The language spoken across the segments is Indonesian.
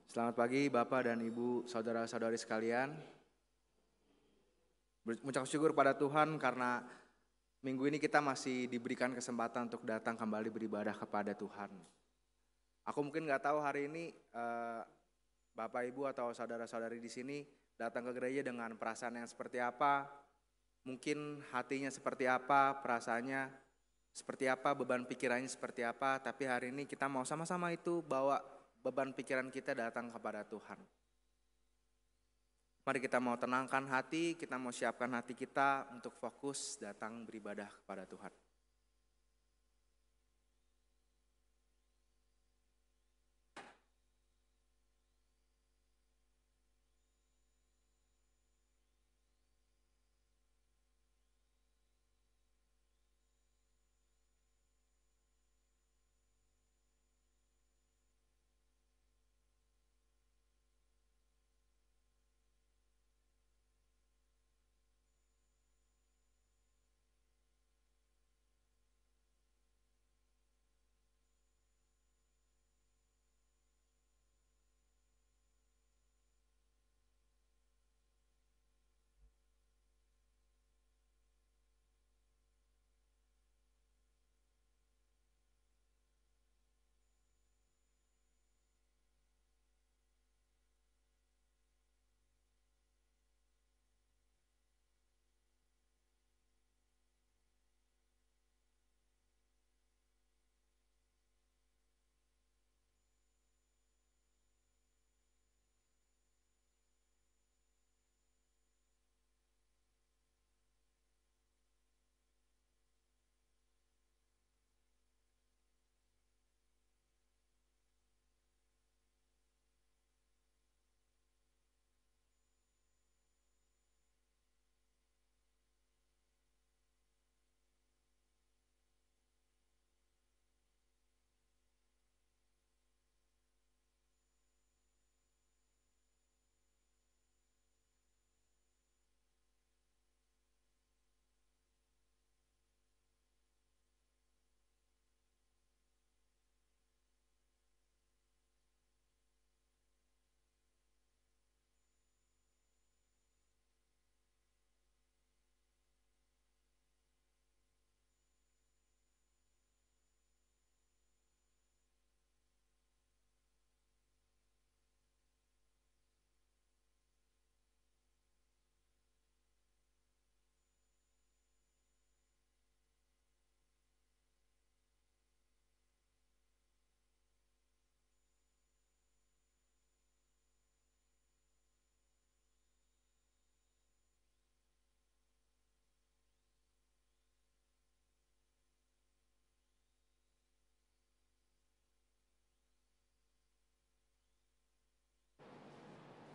Selamat pagi Bapak dan Ibu, saudara-saudari sekalian. Mengucap syukur pada Tuhan karena minggu ini kita masih diberikan kesempatan untuk datang kembali beribadah kepada Tuhan. Aku mungkin nggak tahu hari ini Bapak Ibu atau saudara-saudari di sini datang ke gereja dengan perasaan yang seperti apa, mungkin hatinya seperti apa, perasaannya seperti apa, beban pikirannya seperti apa. Tapi hari ini kita mau sama-sama itu bawa beban pikiran kita datang kepada Tuhan. Mari kita mau tenangkan hati, kita mau siapkan hati kita untuk fokus datang beribadah kepada Tuhan.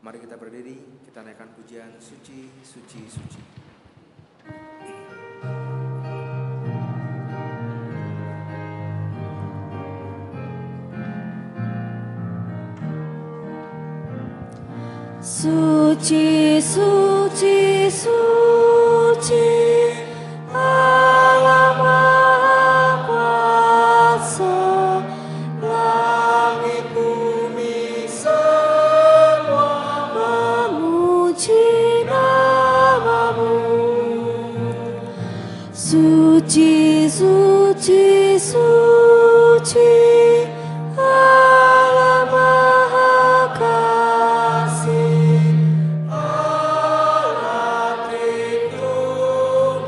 Mari kita berdiri, kita naikkan pujian suci, suci, suci. Suci, suci, suci, Allah Maha Kuasa, langit bumi semua memuji nama-Mu. Suci, suci, suci, Allah Maha Kasih, Allah Tritunggal.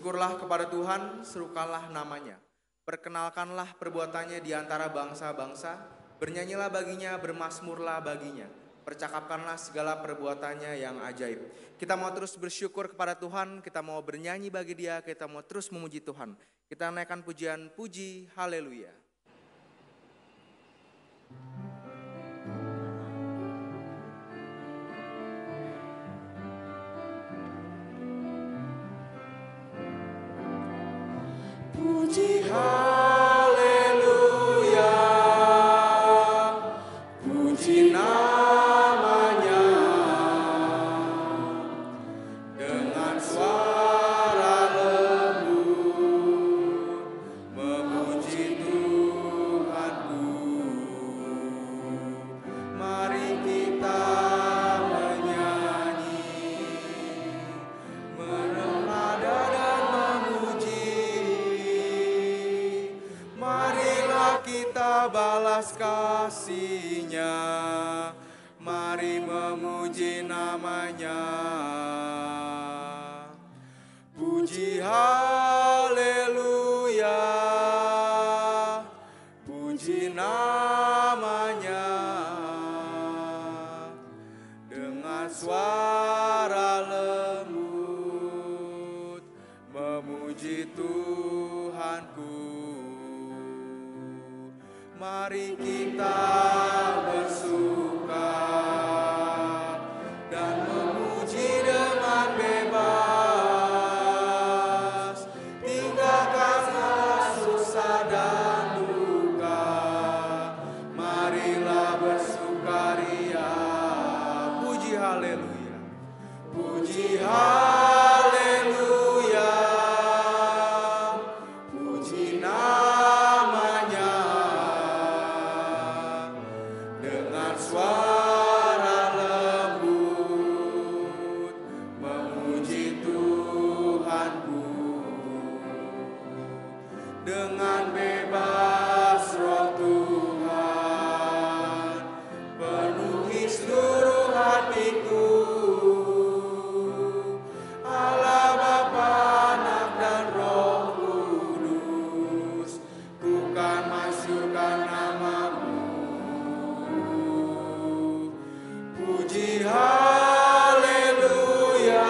Bersyukurlah kepada Tuhan, serukanlah namanya. Perkenalkanlah perbuatannya di antara bangsa-bangsa, bernyanyilah baginya, bermasmurlah baginya. Percakapkanlah segala perbuatannya yang ajaib. Kita mau terus bersyukur kepada Tuhan, kita mau bernyanyi bagi Dia, kita mau terus memuji Tuhan. Kita naikkan pujian puji, haleluya. Puji Haleluya, puji namanya dengan suara lembut memuji Tuhanku. Mari kita menyanyi, menenada dan memuji. Marilah kita balas kasih-Nya, mari memuji namanya. Puji haleluya, puji namanya dengan suara lembut memuji Tuhanku. Mari kita bersuka dan memuji dengan bebas. Tinggalkan segala susah dan duka. Marilah bersukaria. Puji haleluya, puji haleluya, puji namanya dengan suara lembut memuji Tuhanku. Dengan bebas roh Tuhan penuhi seluruh hatiku. Allah Bapa, Anak dan Roh Kudus, ku kan masyurkan namamu. Puji haleluya,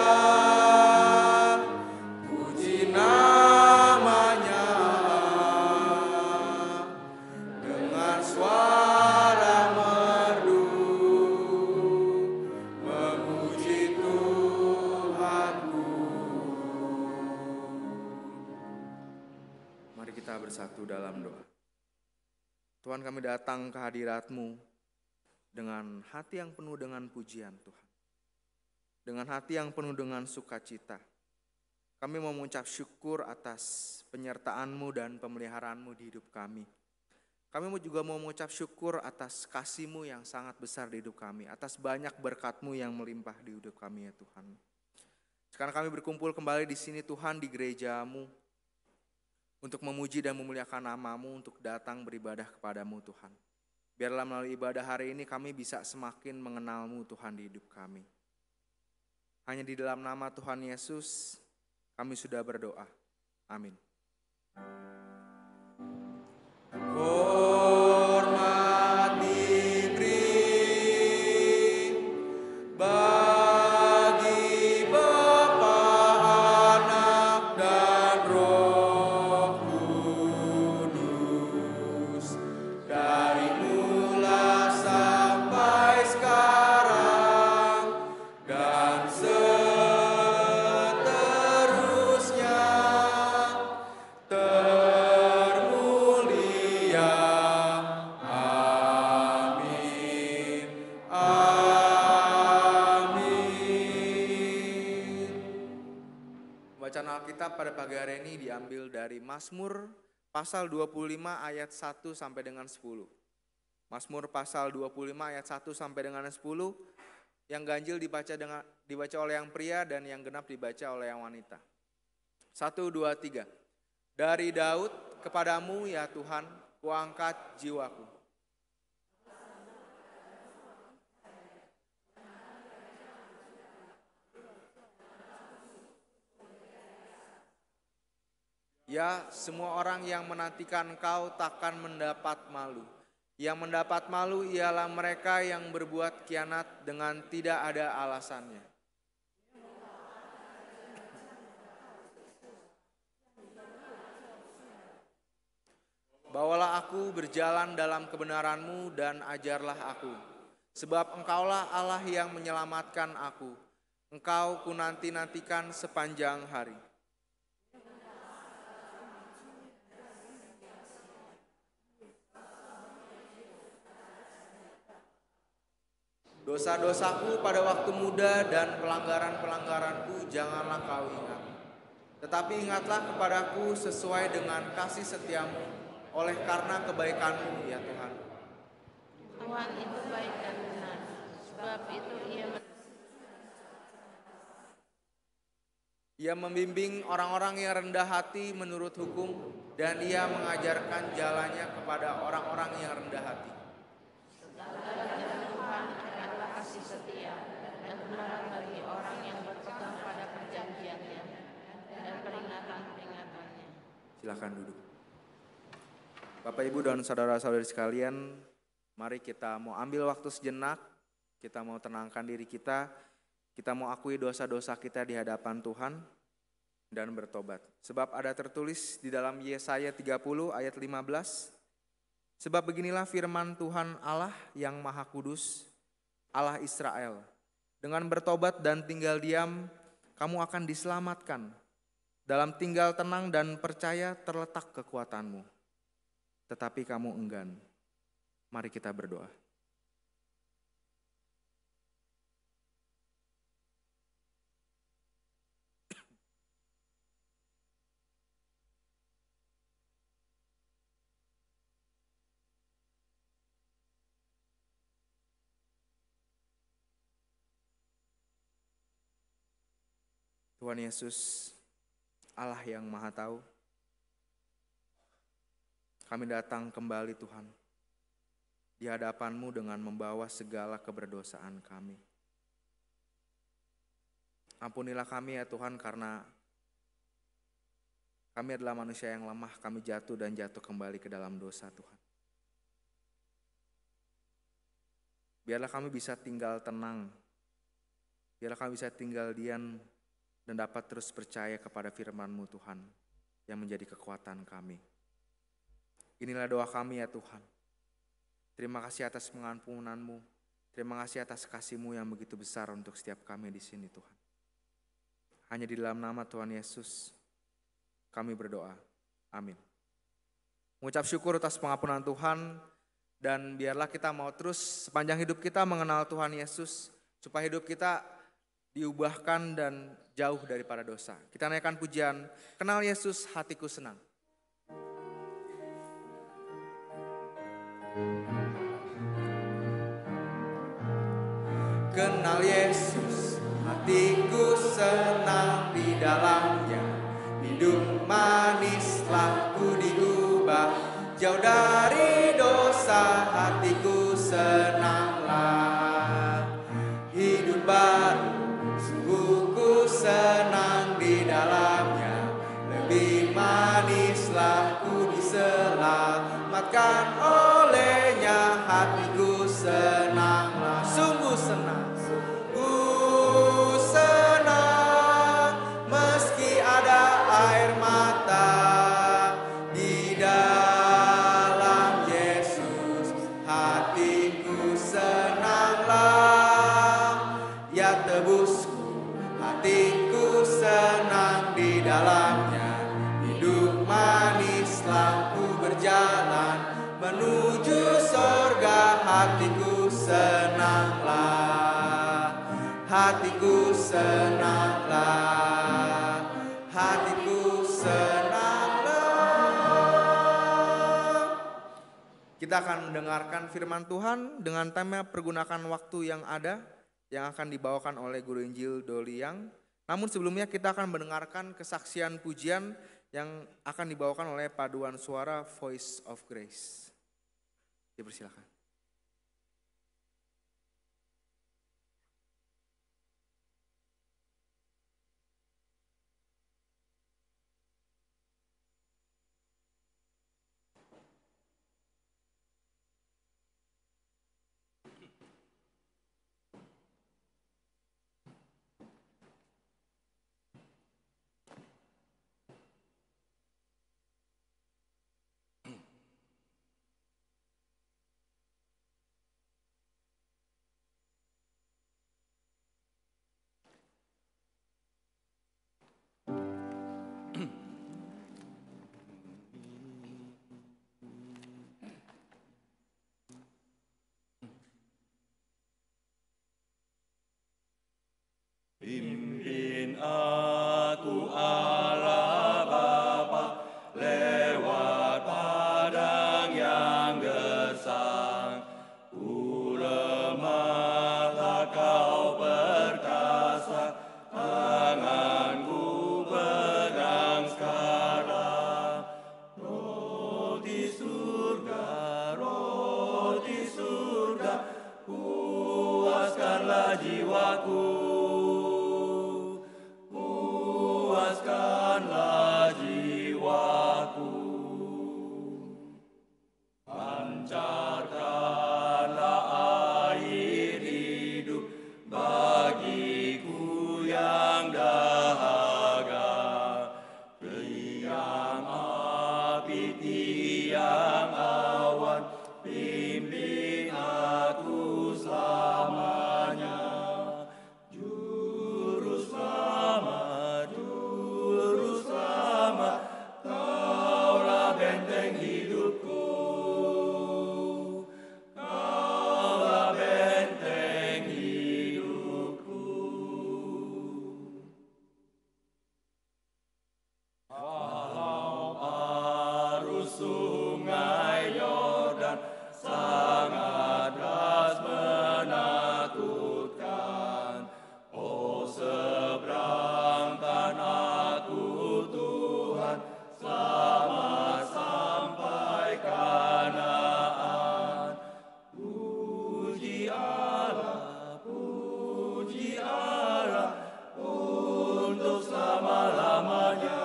puji namanya dengan suara merdu memuji Tuhanku. Mari kita bersatu dalam doa. Tuhan, kami datang ke hadirat-Mu dengan hati yang penuh dengan pujian Tuhan. Dengan hati yang penuh dengan sukacita. Kami mau mengucap syukur atas penyertaan-Mu dan pemeliharaan-Mu di hidup kami. Kami juga mau mengucap syukur atas kasih-Mu yang sangat besar di hidup kami. Atas banyak berkat-Mu yang melimpah di hidup kami ya Tuhan. Sekarang kami berkumpul kembali di sini Tuhan di gereja-Mu. Untuk memuji dan memuliakan nama-Mu, untuk datang beribadah kepada-Mu Tuhan. Biarlah melalui ibadah hari ini kami bisa semakin mengenal-Mu Tuhan di hidup kami. Hanya di dalam nama Tuhan Yesus kami sudah berdoa. Amin. Hormat diberi bagi Bapa, Anak, dan Roh Kudus, dari mula sampai sekarang dan seterusnya. Termulia. Amin. Amin. Bacaan Alkitab pada pagi hari ini diambil dari Mazmur pasal 25 ayat 1 sampai dengan 10. Mazmur pasal 25 ayat 1 sampai dengan 10. Yang ganjil dibaca oleh yang pria dan yang genap dibaca oleh yang wanita. 1, 2, 3. Dari Daud, kepadamu ya Tuhan, kuangkat jiwaku. Ya, semua orang yang menantikan Engkau takkan mendapat malu. Yang mendapat malu ialah mereka yang berbuat khianat dengan tidak ada alasannya. Bawalah aku berjalan dalam kebenaran-Mu dan ajarlah aku. Sebab Engkaulah Allah yang menyelamatkan aku. Engkau ku nanti-nantikan sepanjang hari. Dosa-dosaku pada waktu muda dan pelanggaran-pelanggaranku janganlah Kau ingat. Tetapi ingatlah kepadaku sesuai dengan kasih setiamu oleh karena kebaikan-Mu ya Tuhan. Tuhan itu baik dan benar, sebab itu Ia membimbing orang-orang yang rendah hati menurut hukum, dan Ia mengajarkan jalannya kepada orang-orang yang rendah hati. Tuhan adalah kasih setia dan kebenaran bagi orang yang berpegang pada perjanjiannya dan peringatan-peringatannya. Silakan duduk. Bapak, Ibu, dan saudara-saudari sekalian, mari kita mau ambil waktu sejenak, kita mau tenangkan diri kita mau akui dosa-dosa kita di hadapan Tuhan dan bertobat. Sebab ada tertulis di dalam Yesaya 30 ayat 15, sebab beginilah firman Tuhan Allah yang Maha Kudus, Allah Israel. Dengan bertobat dan tinggal diam, kamu akan diselamatkan. Dalam tinggal tenang dan percaya terletak kekuatanmu. Tetapi kamu enggan. Mari kita berdoa. Tuhan Yesus, Allah yang Maha Tahu, kami datang kembali Tuhan di hadapan-Mu dengan membawa segala keberdosaan kami. Ampunilah kami ya Tuhan, karena kami adalah manusia yang lemah, kami jatuh dan jatuh kembali ke dalam dosa Tuhan. Biarlah kami bisa tinggal tenang, biarlah kami bisa tinggal diam dan dapat terus percaya kepada firman-Mu Tuhan yang menjadi kekuatan kami. Inilah doa kami ya Tuhan. Terima kasih atas pengampunan-Mu, terima kasih atas kasih-Mu yang begitu besar untuk setiap kami di sini Tuhan. Hanya di dalam nama Tuhan Yesus kami berdoa. Amin. Mengucap syukur atas pengampunan Tuhan, dan biarlah kita mau terus sepanjang hidup kita mengenal Tuhan Yesus, supaya hidup kita diubahkan dan jauh daripada dosa. Kita naikkan pujian, kenal Yesus hatiku senang. Kenal Yesus, hatiku senang di dalamnya. Hidup manislah ku diubah, jauh dari dosa hatiku senanglah. Hidup baru sungguh ku senang di dalamnya. Lebih manislah ku diselamatkan olehnya, hatiku senanglah. Sungguh senang. Menuju surga hatiku senanglah, hatiku senanglah, hatiku senanglah. Kita akan mendengarkan firman Tuhan dengan tema pergunakan waktu yang ada, yang akan dibawakan oleh Guru Injil Doli Yang. Namun sebelumnya kita akan mendengarkan kesaksian pujian yang akan dibawakan oleh paduan suara Voice of Grace. Dipersilakan. jiwaku, puaskanlah jiwaku. Pancarkanlah air hidup bagiku yang dahaga, tiang api, tiang awan, pimpin aku selamanya. Juru selamat, Kaulah benteng hidupku, Kaulah benteng hidupku. Walau arus sungai Yordan sangat deras menakutkan, oh seberangkan aku Tuhan, selamat sampai Kanaan. Puji Allah untuk selama-lamanya,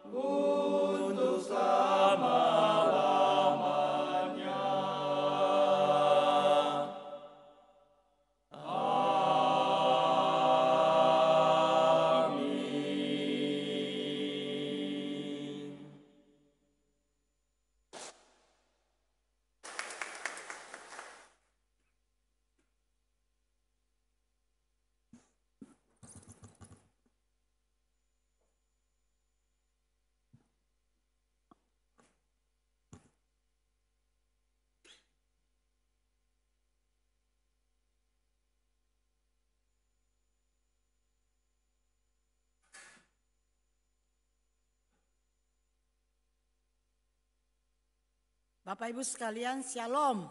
untuk selama-lamanya. Amin. Bapak Ibu sekalian, Shalom.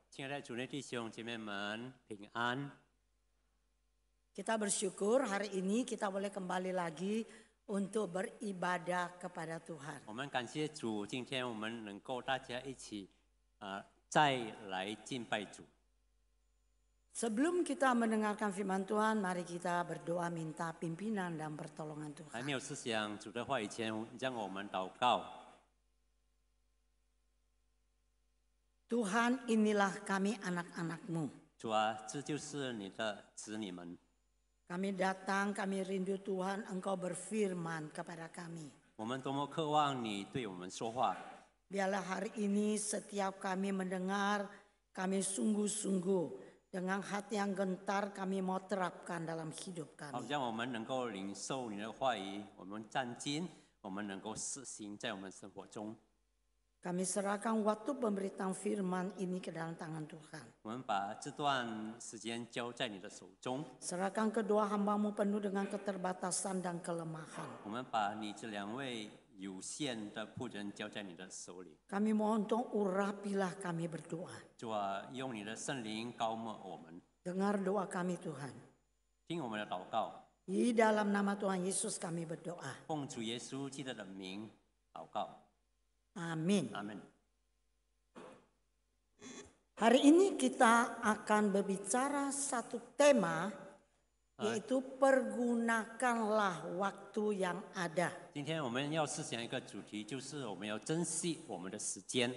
亲爱的主内弟兄姐妹们，平安！ Kita bersyukur hari ini kita boleh kembali lagi untuk beribadah kepada Tuhan. 我们感谢主，今天我们能够大家一起再来敬拜主。 Sebelum kita mendengarkan firman Tuhan, mari kita berdoa minta pimpinan dan pertolongan 还 Tuhan. 没有思想主的话以前，让我们祷告。 Tuhan, inilah kami anak-anak-Mu. 主啊，这就是你的子女们。 Kami datang, kami rindu Tuhan, Engkau berfirman kepada kami. 我们多么渴望你对我们说话。 Biarlah hari ini setiap kami mendengar, kami sungguh-sungguh dengan hati yang gentar kami mau terapkan dalam hidup 好， kami. 让我们能够领受你的话语，我们战经，我们能够实行在我们生活中。 Kami serahkan waktu pemberitaan firman ini ke dalam tangan Tuhan. 我们把这段时间交在你的手中， Serahkan kedua hamba-Mu penuh dengan keterbatasan dan kelemahan. 我们把你这两位有限的仆人交在你的手里。 Kami mohon Tuhan urapilah kami berdoa. 主啊，用你的圣灵高抹我们， Dengar doa kami Tuhan. 听我们的祷告， Di dalam nama Tuhan Yesus kami berdoa. 奉主耶稣基督的名祷告， Amin. 阿门。 Hari ini kita akan berbicara satu tema, yaitu pergunakanlah waktu yang ada. 今天我们要思想一个主题，就是我们要珍惜我们的时间。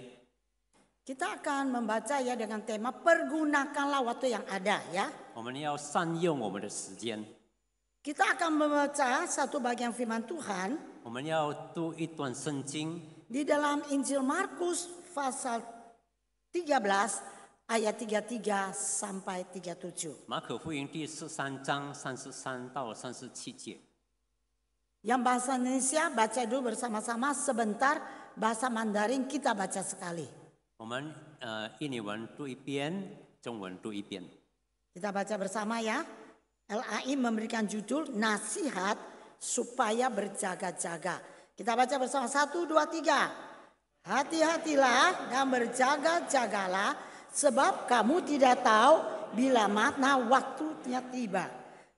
Kita akan membaca ya dengan tema pergunakanlah waktu yang ada ya. 我们要善用我们的时间， Kita akan membaca satu bagian firman Tuhan 我们要读一段圣经， di dalam Injil Markus pasal 13 ayat 33 sampai 37. 马可福音第13章33到37节。 Yang bahasa Indonesia baca dulu bersama-sama sebentar, bahasa Mandarin kita baca sekali. 我们印尼文读一遍，中文读一遍。 Kita baca bersama ya. LAI memberikan judul Nasihat supaya berjaga-jaga. Kita baca bersama 1, 2, 3. Hati-hatilah dan berjaga-jagalah sebab kamu tidak tahu bila mana waktunya tiba.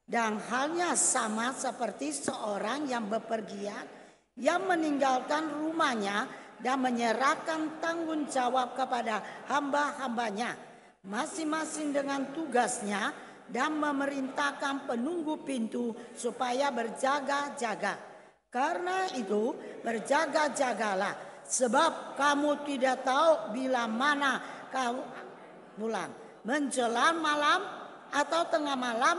Dan halnya sama seperti seorang yang bepergian yang meninggalkan rumahnya dan menyerahkan tanggung jawab kepada hamba-hambanya. masing-masing dengan tugasnya dan memerintahkan penunggu pintu supaya berjaga-jaga. Karena itu berjaga-jagalah, sebab kamu tidak tahu bila mana kamu pulang, menjelang malam atau tengah malam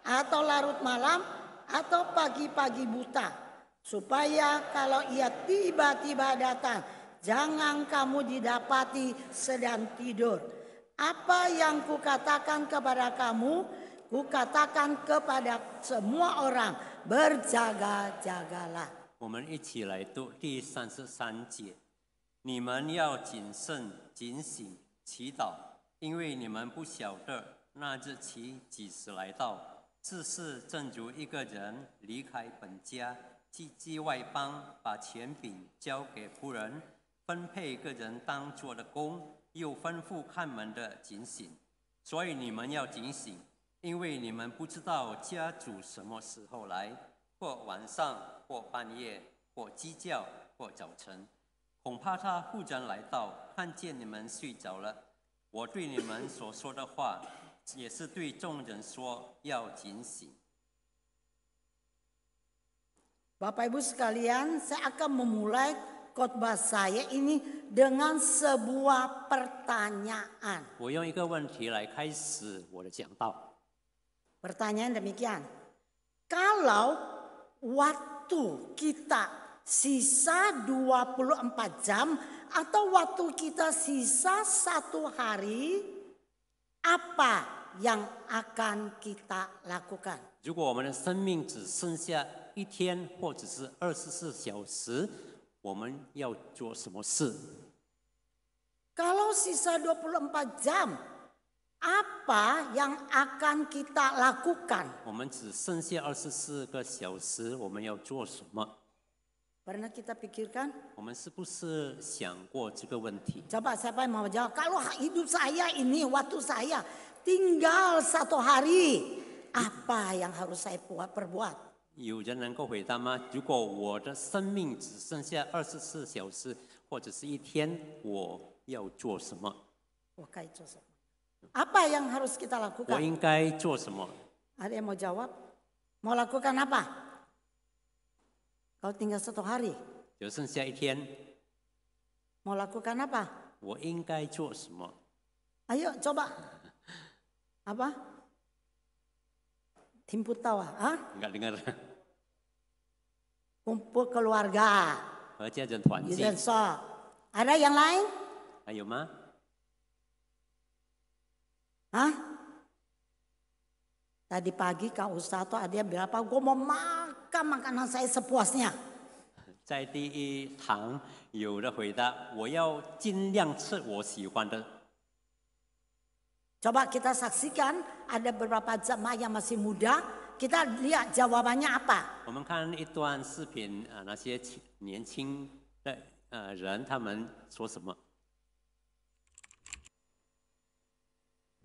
atau larut malam atau pagi-pagi buta, supaya kalau ia tiba-tiba datang, jangan kamu didapati sedang tidur. Apa yang kukatakan kepada kamu, kukatakan kepada semua orang, berjaga-jagalah. 我们一起来读第33节。你们要谨慎、警醒、祈祷，因为你们不晓得那日期几时来到。自是正如一个人离开本家，寄外邦，把权柄交给仆人，分配个人当做的工，又吩咐看门的警醒。所以你们要警醒，因为你们不知道家主什么时候来，或晚上，或半夜，或鸡叫，或早晨。恐怕他忽然来到，看见你们睡着了。我对你们所说的话，也是对众人说，要警醒。 Bapak Ibu sekalian, saya akan memulai khotbah saya ini dengan sebuah pertanyaan. 我用一个问题来开始我的讲道。 Pertanyaan demikian, kalau waktu kita sisa 24 jam atau waktu kita sisa 1 hari, apa yang akan kita lakukan? 如果我们的生命只剩下1天或者是24小时，我们要做什么事？ Kalau sisa 24 jam, apa yang akan kita lakukan? 我们只剩下24个小时，我们要做什么？ Pernah kita pikirkan? 我们是不是想过这个问题？ Coba siapa yang mau jawab? Kalau hidup saya ini, waktu saya tinggal 1 hari, apa yang harus saya perbuat? 有人能够回答吗？如果我的生命只剩下24小时，或者是1天，我要做什么？ Apa yang harus kita 我 lakukan? 应该做什么？ Ada yang mau jawab? Mau lakukan apa? Kalau tinggal 1 hari, 只剩下1天， mau lakukan apa? 我应该做什么？ Ayo coba. Apa? Timput tawa, ah? Enggak dengar. Kumpul keluarga. 和家人团聚。 Ada yang lain? 还有吗？ Hah? Tadi pagi Kak Ustadz ada yang bilang apa? Gue mau makan makanan saya sepuasnya. 在第1堂有的回答，我要尽量吃我喜欢的。 Coba kita saksikan ada beberapa jemaah yang masih muda. Kita lihat jawabannya apa. 我们看一段视频，那些年轻的人他们说什么？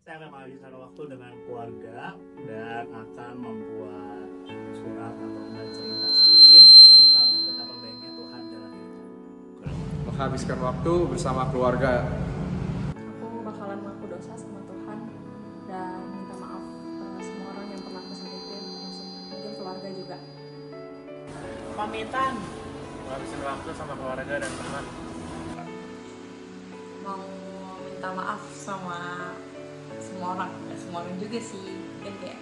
Saya akan menghabiskan waktu dengan keluarga dan akan membuat surat atau enggak cerita sedikit tentang betapa baiknya Tuhan dalam hidup. Menghabiskan waktu bersama keluarga. Aku bakalan mengaku dosa sama Tuhan dan minta maaf semua orang yang pernah aku sakitin, mungkin keluarga juga. Pamitan, menghabiskan waktu sama keluarga dan teman. Mau minta maaf sama semua orang, ya semua orang juga sih, mungkin kayak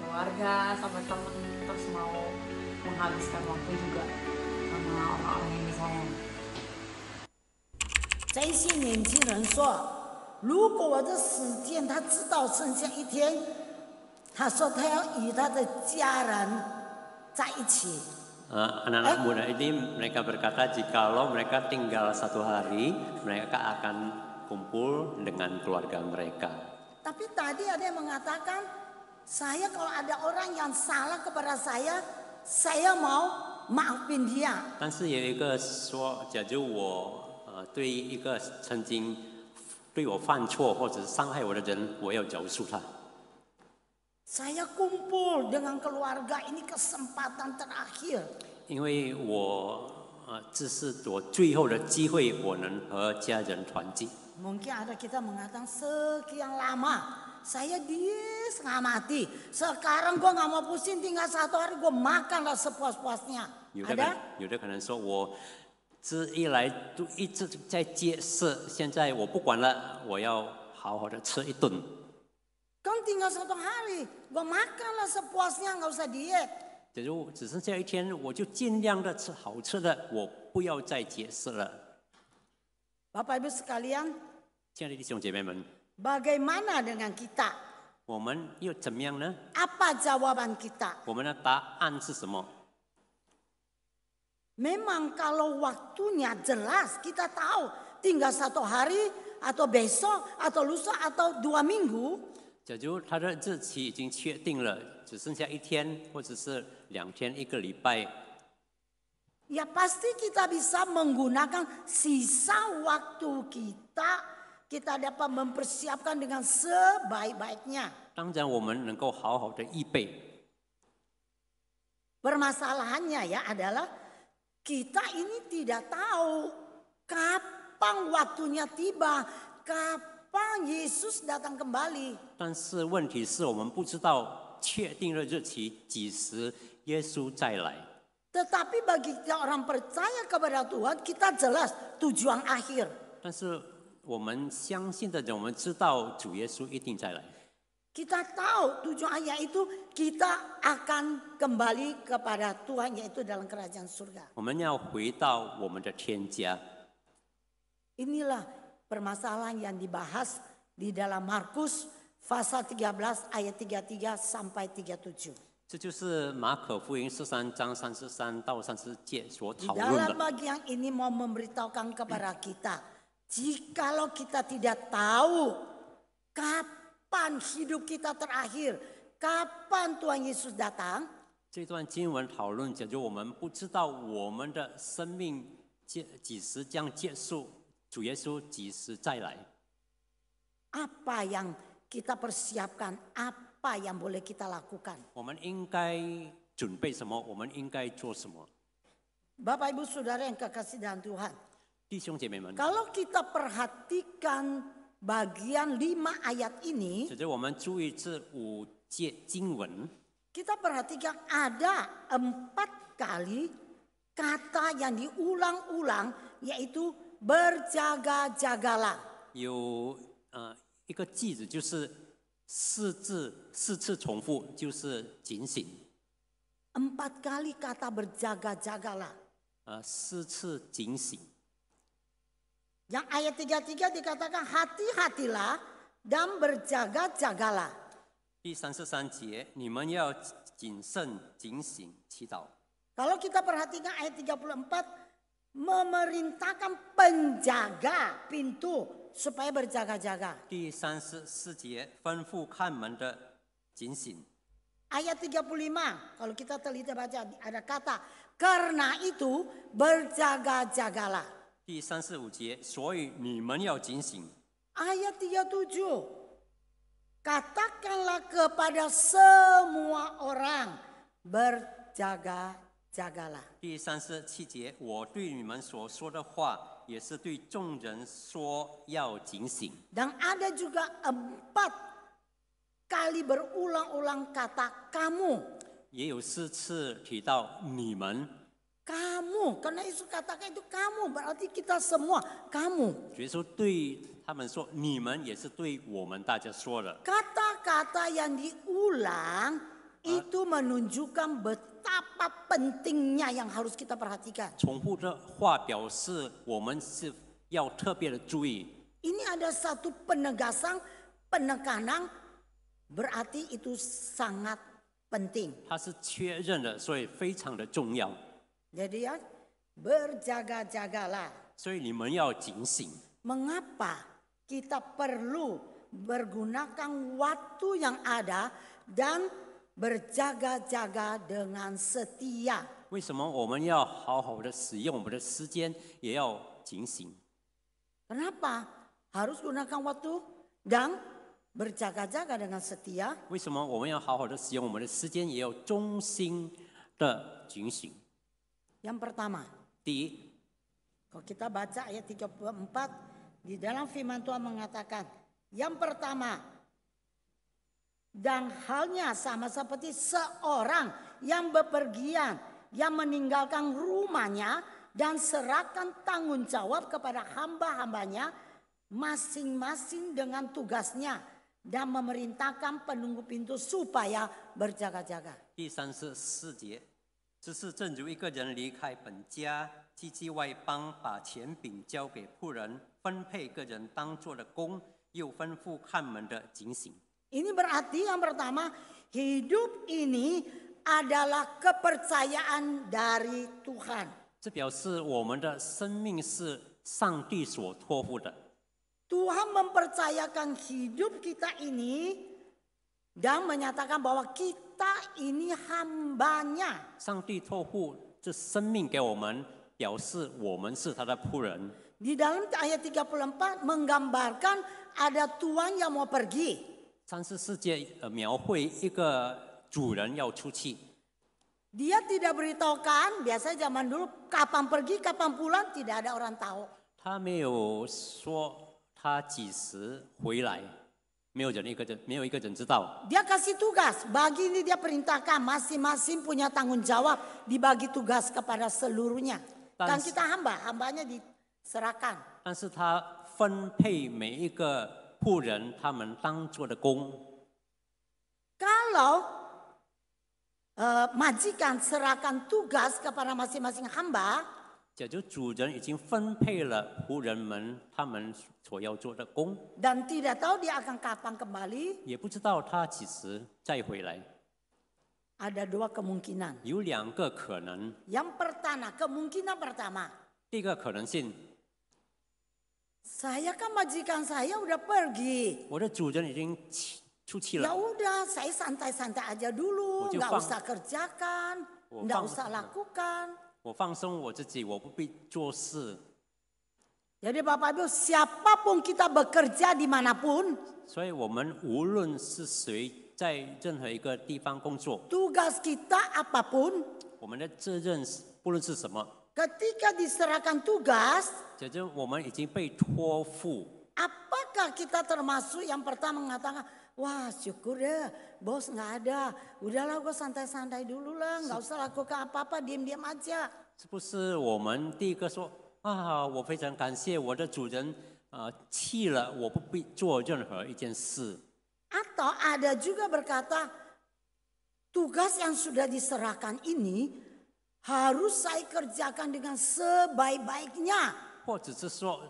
keluarga sama temen, terus mau menghabiskan waktu juga sama orang-orang yang disayang. 这些年轻人说，如果我的时间他知道剩下1天，他说他要与他的家人在一起。 Anak-anak muda ini mereka berkata jikalau mereka tinggal 1 hari, mereka akan kumpul dengan keluarga mereka. Tapi tadi ada yang mengatakan, saya kalau ada orang yang salah kepada saya mau maafin dia. 但是有一个说，假如我对一个曾经对我犯错或者是伤害我的人，我要饶恕他。 Saya kumpul dengan keluarga ini kesempatan terakhir. 因为我这是我最后的机会，我能和家人团聚。 Mungkin ada kita mengatakan sekian lama saya diet setengah mati. Sekarang gue nggak mau pusing, tinggal 1 hari gue makanlah sepuas-puasnya. 有的 Ada? 有的可能说，我这一来就一直在戒色，现在我不管了，我要好好的吃一顿。 Kan tinggal 1 hari, gue makanlah sepuasnya, nggak usah diet. 只剩下1天，我就尽量的吃好吃的，我不要再戒色了。 Bapak Ibu sekalian, 亲爱的弟兄姐妹们， bagaimana dengan kita? 我们又怎么样呢？ Apa jawaban kita? 我们的答案是什么？ Memang kalau waktunya jelas kita tahu tinggal 1 hari atau besok atau lusa atau 2 minggu. 假如他的日期已经确定了，只剩下1天，或者是2天、1个礼拜， Ya pasti kita bisa menggunakan sisa waktu kita dapat mempersiapkan dengan sebaik-baiknya. 当然我们能够好好的预备。 Permasalahannya ya adalah kita ini tidak tahu kapan waktunya tiba, kapan Yesus datang kembali. 但是问题是我们不知道确定的日期几时耶稣再来。 Tetapi bagi kita orang percaya kepada Tuhan, kita jelas tujuan akhir. 但是我们相信的人，我们知道主耶稣一定再来。 Kita tahu tujuan akhir itu kita akan kembali kepada Tuhan yaitu dalam kerajaan surga. 我们要回到我们的天家。 Inilah permasalahan yang dibahas di dalam Markus pasal 13 ayat 33 sampai 37. 这就是马可福音13章33到30节所 Di 讨论 dalam 的。 bagian ini mau memberitahukan kepada kita, jikalau kita tidak tahu kapan hidup kita terakhir, kapan Tuhan Yesus datang, 这段经文讨论，假如我们不知道我们的生命几时将结束，主耶稣几时再来， apa yang kita persiapkan, apa yang boleh kita lakukan. 我们应该准备什么？我们应该做什么？ Bapak Ibu Saudara yang kekasih dalam Tuhan, 弟兄姐妹们， kalau kita perhatikan bagian 5 ayat ini, 只是我们注意这5节经文， kita perhatikan ada 4 kali kata yang diulang-ulang yaitu berjaga-jagalah. 有一个句子，就是4次重复，就是警醒。 4 kali kata berjaga-jagalah. 4次警醒。 Yang ayat 33 dikatakan hati-hatilah dan berjaga-jagalah. 第33节，你们要谨慎、警醒、祈祷。 Kalau kita perhatikan ayat 34, memerintahkan penjaga pintu supaya berjaga-jaga. 第34节，吩咐看门的警醒。 Ayat 35, kalau kita teliti baca ada kata, karena itu berjaga-jagalah. 第35节，所以你们要警醒。 Ayat 37, katakanlah kepada semua orang, berjaga-jagalah. 第37节，我对你们所说的话，也是对众人说，要警醒。 Dan ada juga 4 kali berulang-ulang kata kamu. 也有4次提到你们。 Kamu, karena Yesus katakan itu kamu, berarti kita semua kamu. 耶稣对他们说，你们也是对我们大家说的。 Kata-kata yang diulang itu menunjukkan betapa pentingnya yang harus kita perhatikan. 重复的话表示我们是要特别的注意。 Ini ada satu penegasan, penekanan, berarti itu sangat penting. 它是确认的，所以非常的重要。 Jadi ya, berjaga-jagalah. 所以你们要警醒。 Mengapa kita perlu bergunakan waktu yang ada dan berjaga-jaga dengan setia? 为什么我们要好好的使用我们的时间，也要警醒？ Kenapa harus gunakan waktu dan berjaga-jaga dengan setia? 为什么我们要好好的使用我们的时间，也要忠心的警醒？ Yang pertama, 第一， Kalau kita baca ayat 34, di dalam firman Tuhan mengatakan, yang pertama, dan halnya sama seperti seorang yang bepergian, yang meninggalkan rumahnya dan serahkan tanggung jawab kepada hamba-hambanya masing-masing dengan tugasnya dan memerintahkan penunggu pintu supaya berjaga-jaga. 第34节，只是正如一个人离开本家，寄居外邦，把权柄交给仆人，分配个人当做的工，又吩咐看门的警醒。 Ini berarti yang pertama, hidup ini adalah kepercayaan dari Tuhan. 这表示我们的生命是上帝所托付的。 Tuhan mempercayakan hidup kita ini dan menyatakan bahwa kita ini hambanya. 上帝托付这生命给我们，表示我们是他的仆人。 Di dalam ayat 34 menggambarkan ada tuan yang mau pergi. 34节描绘一个主人要出去， Dia tidak beritahukan, biasanya zaman dulu kapan pergi, kapan pulang, tidak ada orang tahu. 他没有说他几时回来，没有一个人知道。 Dia kasih tugas, bagi ini dia perintahkan masing-masing punya tanggung jawab, dibagi tugas kepada seluruhnya. Kan kita hamba, hambanya diserahkan. 但是他分配每一个仆人他们当做的工。 Kalau majikan serahkan tugas kepada masing-masing hamba, 假如主人已经分配了仆人们他们所要做的工， dan tidak tahu dia akan kapan kembali, 也不知道他几时再回来， ada dua kemungkinan. 有两个可能。 Yang pertama, kemungkinan pertama, 第一个可能性， saya kan majikan saya udah pergi. 我的主人已经出去 Ya 了， udah, saya santai-santai aja dulu, Wojo nggak fang. usah kerjakan, Oh, nggak fang. usah lakukan. 我放松我自己，我不必做事。 Jadi Bapak Ibu, siapapun kita bekerja dimanapun, 所以我们无论是谁，在任何一个地方工作， tugas kita apapun, 我们的责任不论是什么， ketika diserahkan tugas, 假如我们已经被托付， apakah kita termasuk yang pertama mengatakan, wah syukur deh bos nggak ada, udahlah gue santai-santai dulu lah, nggak usah lakukan apa-apa, diam-diam aja. 是不是我们第一个说啊，我非常感谢我的主人去了，我不必做任何一件事。 Atau ada juga berkata, tugas yang sudah diserahkan ini harus saya kerjakan dengan sebaik-baiknya. 或者是说，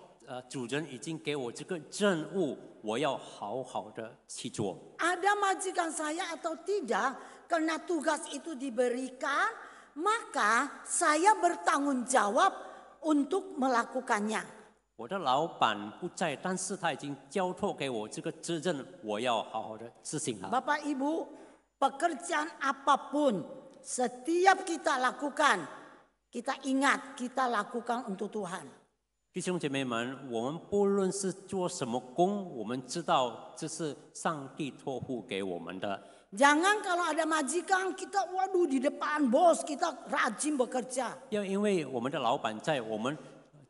主人已经给我这个任务，我要好好的去做。 Ada majikan saya atau tidak, karena tugas itu diberikan, maka saya bertanggung jawab untuk melakukannya. 我的老板不在，但是他已经交托给我这个责任，我要好好的执行它。 Bapak Ibu, pekerjaan apapun setiap kita lakukan, kita ingat kita lakukan untuk Tuhan. 弟兄姐妹们，我们不论是做什么工，我们知道这是上帝托付给我们的。 Jangan kalau ada majikan kita waduh di depan bos kita rajin bekerja. 要因为我们的老板在，我们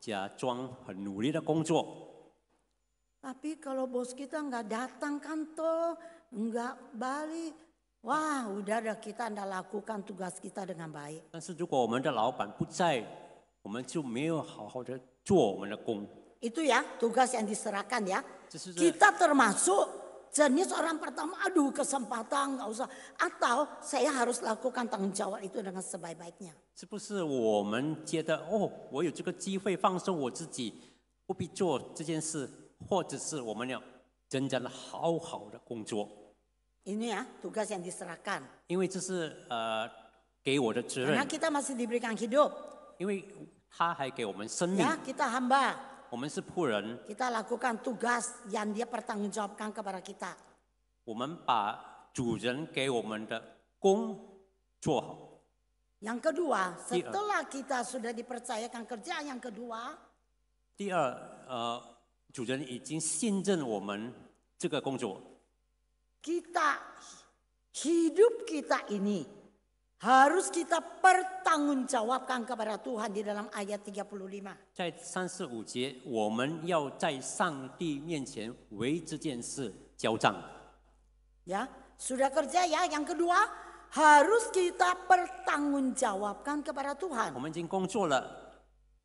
假装很努力的工作。 Tapi kalau bos kita nggak datang kantor, nggak balik, wah udah dah kita nggak lakukan tugas kita dengan baik. 但是如果我们的老板不在，我们就没有好好的做我们的工。 Itu ya tugas yang diserahkan ya. 这是 Kita termasuk jenis orang pertama, aduh kesempatan nggak usah. Atau saya harus lakukan tanggung jawab itu dengan sebaik-baiknya. 是不是我们觉得哦，我有这个机会放松我自己，不必做这件事，或者是我们要真正的好好的工作？ Ini ya tugas yang diserahkan. 因为这是给我的责 Karena 任， kita masih diberikan hidup. 因为他还给我们生命， Ya kita hamba. 我们是仆人， Kita lakukan tugas yang dia pertanggungjawabkan kepada kita. 我们把主人给我们的工做好。 Yang kedua, setelah kita sudah dipercayakan kerjaan yang kedua, 第二，主人已经信任我们这个工作， kita hidup kita ini harus kita pertanggungjawabkan kepada Tuhan di dalam ayat 35. 在35节，我们要在上帝面前为这件事交账。 Ya, sudah kerja ya. Yang kedua, harus kita pertanggungjawabkan kepada Tuhan. 我们已经工作了，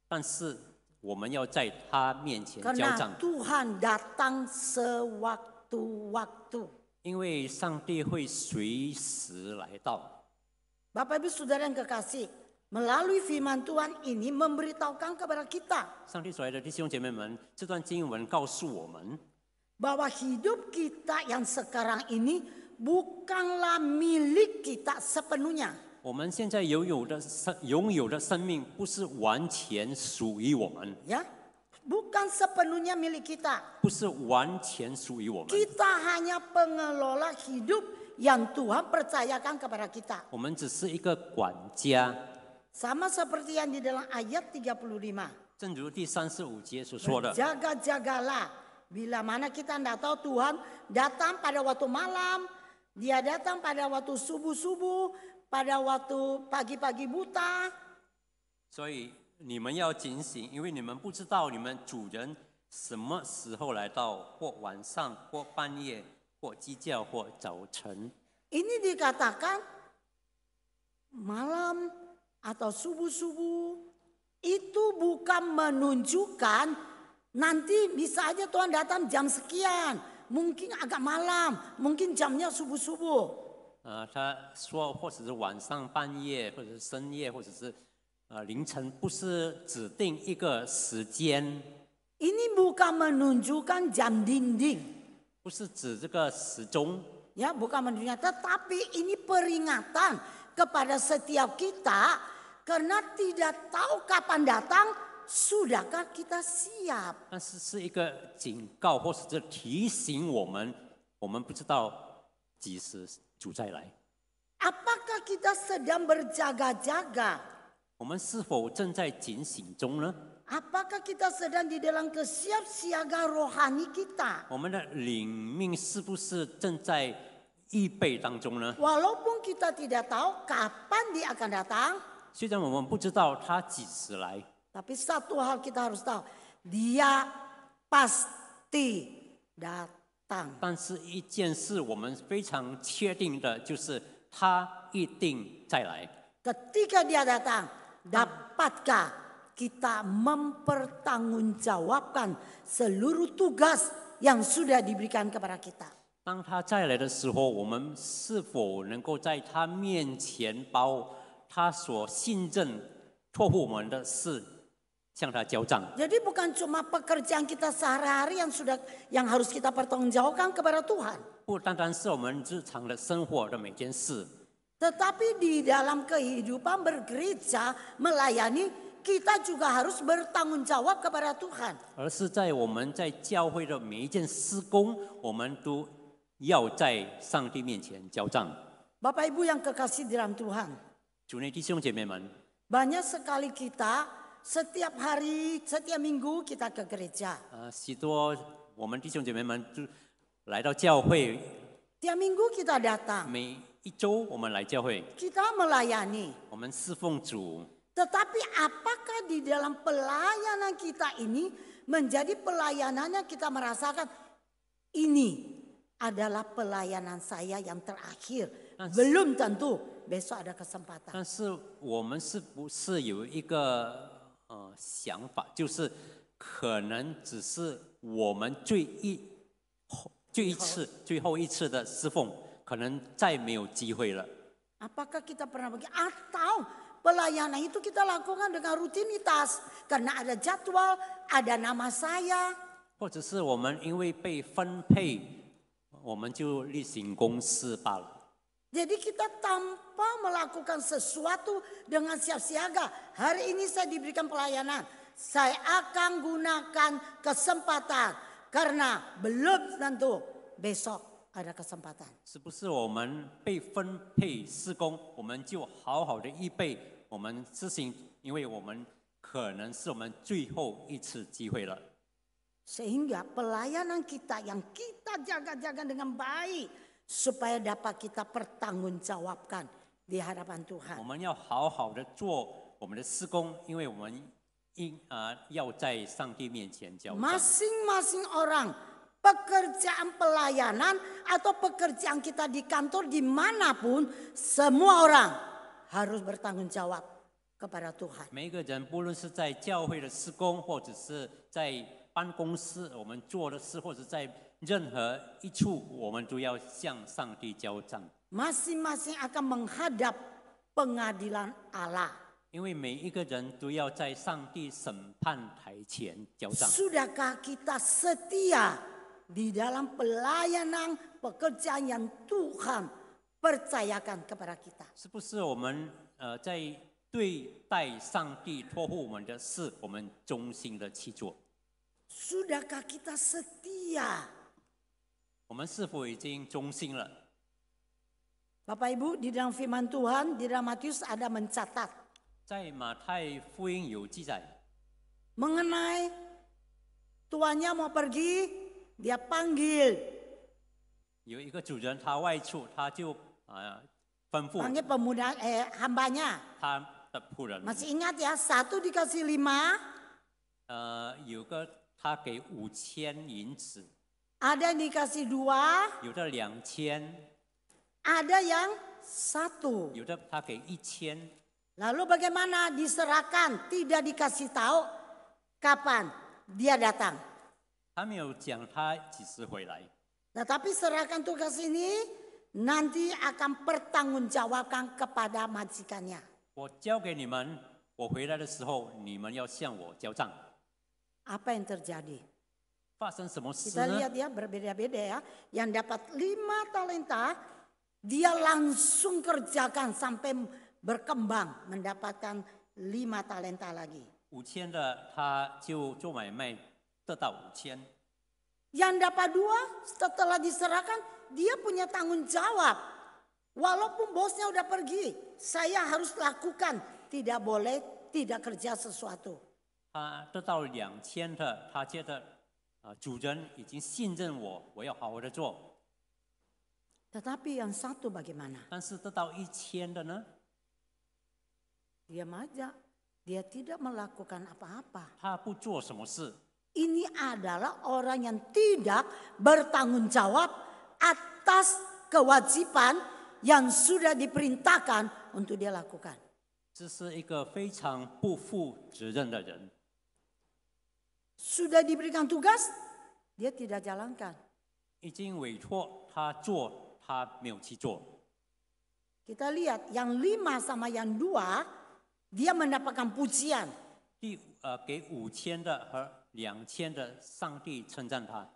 但是我们要在他面前交 Karena 账， Tuhan datang sewaktu-waktu. 因为上帝会随时来到。 Bapak Ibu Saudara yang kekasih, melalui firman Tuhan ini memberitahukan kepada kita 上帝所爱的弟兄姐妹们，这段经文告诉我们， bahwa hidup kita yang sekarang ini bukanlah milik kita sepenuhnya. 我们现在拥有的生命，不是完全属于我们， Ya, bukan sepenuhnya milik kita. 不是完全属于我们。 Kita hanya pengelola hidup yang Tuhan percayakan kepada kita. 我们只是一个管家， Sama seperti yang di dalam ayat 35. 正如第35节所说的， Jaga-jagalah. Bila mana kita tidak tahu Tuhan datang pada waktu malam. Dia datang pada waktu subuh-subuh. Pada waktu pagi-pagi buta. 所以你们要警醒，因为你们不知道你们主人什么时候来到，或晚上，或半夜，或鸡叫，或早晨。 Ini dikatakan malam atau subuh-subuh. Itu bukan menunjukkan nanti bisa aja Tuhan datang jam sekian. Mungkin agak malam, mungkin jamnya subuh-subuh. 他说，或者是晚上、半夜，或者是深夜，或者是凌晨，不是指定一个时间， Ini bukan menunjukkan jam dinding. 不是指这个时钟， Ya, bukan menunjukkan. Tetapi ini peringatan kepada setiap kita. Karena tidak tahu kapan datang, sudahkah kita siap? 但是是一个警告，或者是提醒我们不知道几时主再来。 Apakah kita sedang berjaga-jaga? 我们是否正在警醒中呢？ Apakah kita sedang di dalam kesiapsiagaan rohani kita? 我们的灵命是不是正在预备当中呢？ Walaupun kita tidak tahu kapan dia akan datang, 虽然我们不知道他几时来， tapi satu hal kita harus tahu, dia pasti datang. 但是一件事我们非常确定的就是他一定再来。 Ketika dia datang, dapatkah kita mempertanggungjawabkan seluruh tugas yang sudah diberikan kepada kita? 当他再来的时候，我们是否能够在他面前把他所信任、托付我们的事向他交账？ Jadi bukan cuma pekerjaan kita sehari-hari yang harus kita pertanggungjawabkan kepada Tuhan. 不单单是我们日常的生活的每件事， Tetapi di dalam kehidupan bergereja, melayani, kita juga harus bertanggung jawab kepada Tuhan. 而是在我们在教会的每一件施工，我们都要在上帝面前交账。 Bapak Ibu yang kekasih di dalam Tuhan, 主内弟兄姐妹们， banyak sekali kita setiap hari, setiap minggu kita ke gereja. 许多我们弟兄姐妹们就来到教会， Tiap minggu kita datang, 每一周我们来教会， kita melayani. 我们侍奉主。 Tetapi apakah di dalam pelayanan kita ini menjadi pelayanan yang kita merasakan ini adalah pelayanan saya yang terakhir. Belum tentu besok ada kesempatan. 但是我们是不是有一个想法，就是可能只是我们最后一次的侍奉，可能再没有机会了。 Apakah kita pernah begitu? Atau pelayanan itu kita lakukan dengan rutinitas karena ada jadwal, ada nama saya. 或者是我们因为被分配，我们就例行公事罢了。 Jadi kita tanpa melakukan sesuatu dengan siap siaga. Hari ini saya diberikan pelayanan. Saya akan gunakan kesempatan. Karena belum tentu besok ada kesempatan. 是不是我们被分配施工，我们就好好的预备我们事情，因为我们可能是我们最后一次机会了。 Sehingga pelayanan kita yang kita jaga-jaga dengan baik. Supaya dapat kita pertanggungjawabkan. di hadapan 我 Tuhan. 们要好好的做我们的事工，因为我们要在上帝面前交账。 Masing-masing orang, pekerjaan pelayanan atau pekerjaan kita di kantor dimanapun, semua orang harus bertanggung jawab kepada Tuhan. 每一个人，不论是在教会的事工，或者是在办公室我们做的事，或者在任何一处，我们都要向上帝交账。 Masing-masing akan menghadap pengadilan Allah. 因为每一个人都要在上帝审判台前交账。 Sudahkah kita setia di dalam pelayanan pekerjaan yang Tuhan percayakan kepada kita? 是不是我们在对待上帝托付我们的事，我们忠心的去做？ Sudahkah kita setia? 我们是否已经忠心了？ Bapak Ibu, di dalam firman Tuhan, di dalam Matius ada mencatat 在马太福音有记载， mengenai tuannya mau pergi, dia panggil 有一个主人他外出，他就吩咐 panggil pemuda hambanya. 他的仆人， Masih ingat ya, 1 dikasih 5, 有个他给5000银子， ada yang dikasih 2, 有的2000， ada yang 1. 有的他给1000。 Lalu bagaimana? Diserahkan, tidak dikasih tahu kapan dia datang. 他没有讲他几时回来， Tetapi serahkan tugas ini nanti akan pertanggungjawabkan kepada majikannya. 我交给你们，我回来的时候，你们要向我交账。 Apa yang terjadi? 发生什么事 Kita 呢？ lihat ya, berbeda-beda ya. Yang dapat 5 talenta, dia langsung kerjakan sampai berkembang mendapatkan 5 talenta lagi. 5000的他就做买卖，得到5000。 Yang dapat 2 setelah diserahkan, dia punya tanggung jawab. Walaupun bosnya udah pergi, saya harus lakukan. Tidak boleh tidak kerja sesuatu. 他得到2000的，他觉得主人已经信任我，我要好好的做。 Tetapi yang satu bagaimana? 但是得到1000的呢， Diam aja. Dia tidak melakukan apa-apa. 他不做什么事。 Ini adalah orang yang tidak bertanggung jawab atas kewajiban yang sudah diperintahkan untuk dia lakukan. 这是一个非常不负责任的人。 Sudah diberikan tugas, dia tidak jalankan. 已经委托他做，他没有去做。 Kita lihat yang 5 sama yang 2, dia mendapatkan pujian. 给5000的和2000的，上帝称赞他。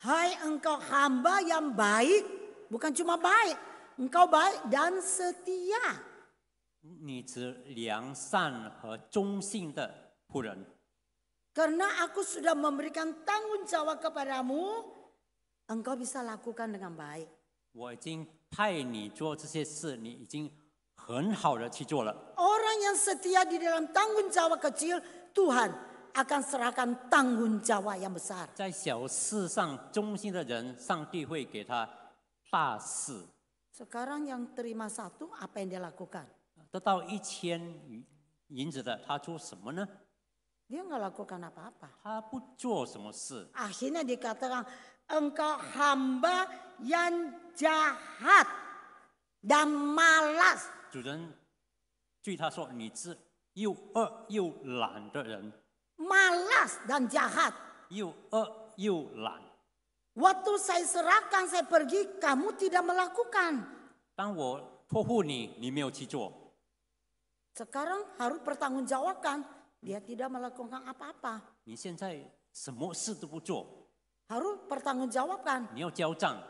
Hai engkau hamba yang baik, bukan cuma baik, engkau baik dan setia. 你只良善和忠信的仆人， Karena aku sudah memberikan tanggung jawab kepadamu, engkau bisa lakukan dengan baik. 我已经派你做这些事，你已经很好的去做了。 Orang yang setia di dalam tanggung jawab kecil, Tuhan akan serahkan tanggung jawab yang besar. 在小事上忠心的人，上帝会给他大事。 Sekarang yang terima 1, apa yang dia lakukan? 得到1000银子的，他做什么呢？ Dia nggak lakukan apa-apa. 他不做什么事。 Akhirnya dikatakan, engkau hamba yang jahat dan malas. 主人对他说：“你是又恶又懒的人， Malas dan jahat. 又恶又懒。 Waktu saya serahkan, saya pergi, kamu tidak melakukan. 当我托付你，你没有去做。 Sekarang harus pertanggungjawabkan. Dia tidak melakukan apa-apa. 你现在什么事都不做， Harus pertanggungjawabkan. 你要交账。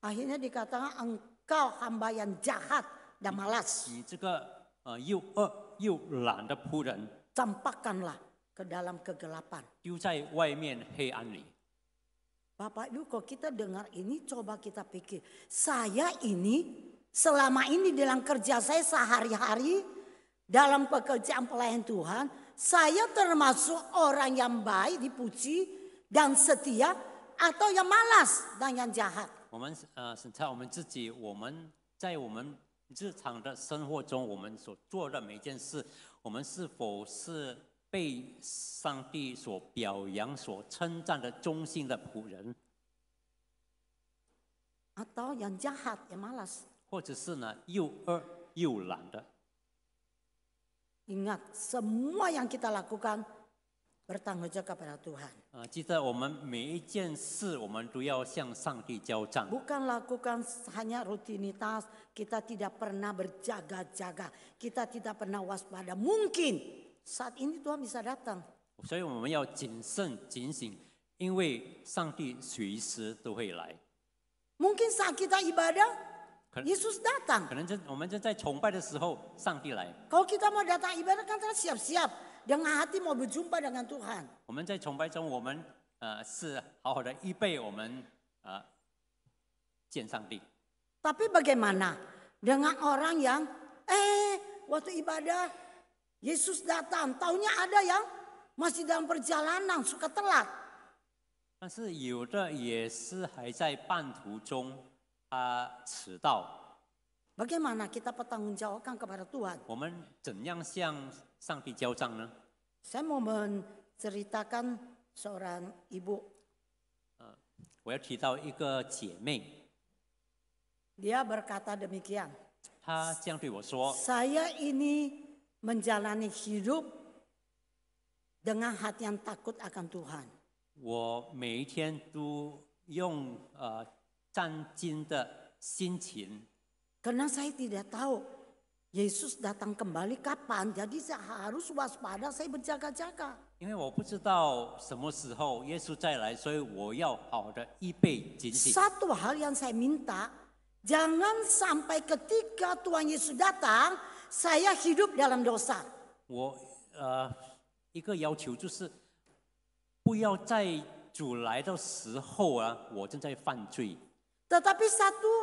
Akhirnya dikatakan engkau hamba yang jahat dan malas. 你这个又恶又懒的仆人， Campakkanlah ke dalam kegelapan. 丢在外面黑暗里。 Bapak Ibu, kalau kita dengar ini, coba kita pikir. Saya ini, selama ini dalam kerja saya sehari-hari, dalam pekerjaan pelayan Tuhan, saya termasuk orang yang baik, dipuji, dan setia, atau yang malas dan yang jahat. 我们审查我们自己，我们在我们日常的生活中，我们所做的每件事，我们是否是被上帝所表扬、所称赞的忠心的仆人， Atau yang jahat, yang malas. 或者是呢又恶又懒的？ Ingat, semua yang kita lakukan bertanggung jawab kepada Tuhan. 记得我们每一件事，我们都要向上帝交账。 Bukan lakukan hanya rutinitas, kita tidak pernah berjaga-jaga, kita tidak pernah waspada. Mungkin saat ini Tuhan bisa datang. 所以我们要谨慎警醒，因为上帝随时都会来。 Mungkin saat kita ibadah, Kan- Yesus datang. 可能我们正在崇拜的时候，上帝来； Kalau kita mau datang ibadah kan kita siap-siap dengan hati mau berjumpa dengan Tuhan. 我们在崇拜中，我们是好好的预备我们见上帝。 Tapi bagaimana dengan orang yang waktu ibadah Yesus datang, taunya ada yang masih dalam perjalanan suka telat. 但是有的也是还在半途中，他迟到。 Bagaimana kita pertanggungjawabkan kepada Tuhan? 我们怎样向上帝交账呢？ Saya mau menceritakan seorang ibu. 我要提到一个姐妹， Dia berkata demikian. 她这样对我说 Saya ini menjalani hidup dengan hati yang takut akan Tuhan.：“ 我每一天都用战兢的心情， Karena saya tidak tahu Yesus datang kembali kapan. Jadi saya harus waspada, saya berjaga-jaga. 因为我不知道什么时候耶稣再来，所以我要好好的预备警醒。 Satu hal yang saya minta, jangan sampai ketika Tuhan Yesus datang, saya hidup dalam dosa. 我一个要求就是，不要在主来的时候我正在犯罪。 Tetapi satu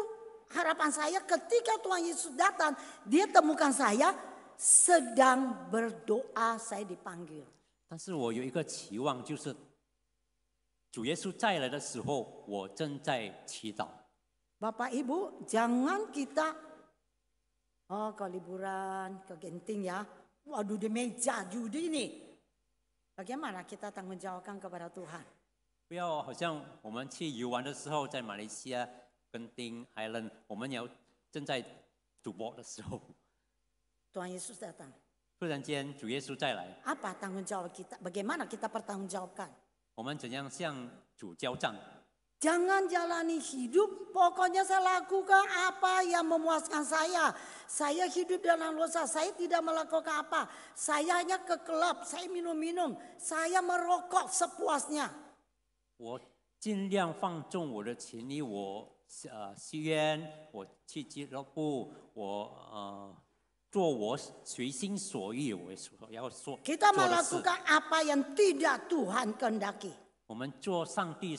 harapan saya ketika Tuhan Yesus datang, dia temukan saya sedang berdoa, saya dipanggil. 但是我有一个期望，就是主耶稣再来的时候，我正在祈祷。 Bapak Ibu, jangan kita ke liburan, ke Genting ya. Waduh di meja judi nih. Bagaimana kita tanggung jawabkan kepada Tuhan? 不要好像我们去游玩的时候，在马来西亚跟丁 Island， 我们正在赌博的时候， Tuhan Yesus datang. 突然间主耶稣再来， Apa tanggung jawab kita? Bagaimana kita pertanggungjawabkan? 我们怎样向主交账？ Jangan jalani hidup, pokoknya saya lakukan apa yang memuaskan saya. Saya hidup dalam dosa, saya tidak melakukan apa. Saya hanya ke klub, saya minum-minum, saya merokok sepuasnya. 我尽量放纵我的权利，我吸烟，我去俱乐部，我做我随心所欲，我所要做 Kita 做的事。 melakukan apa yang tidak Tuhan kehendaki. 我们做上帝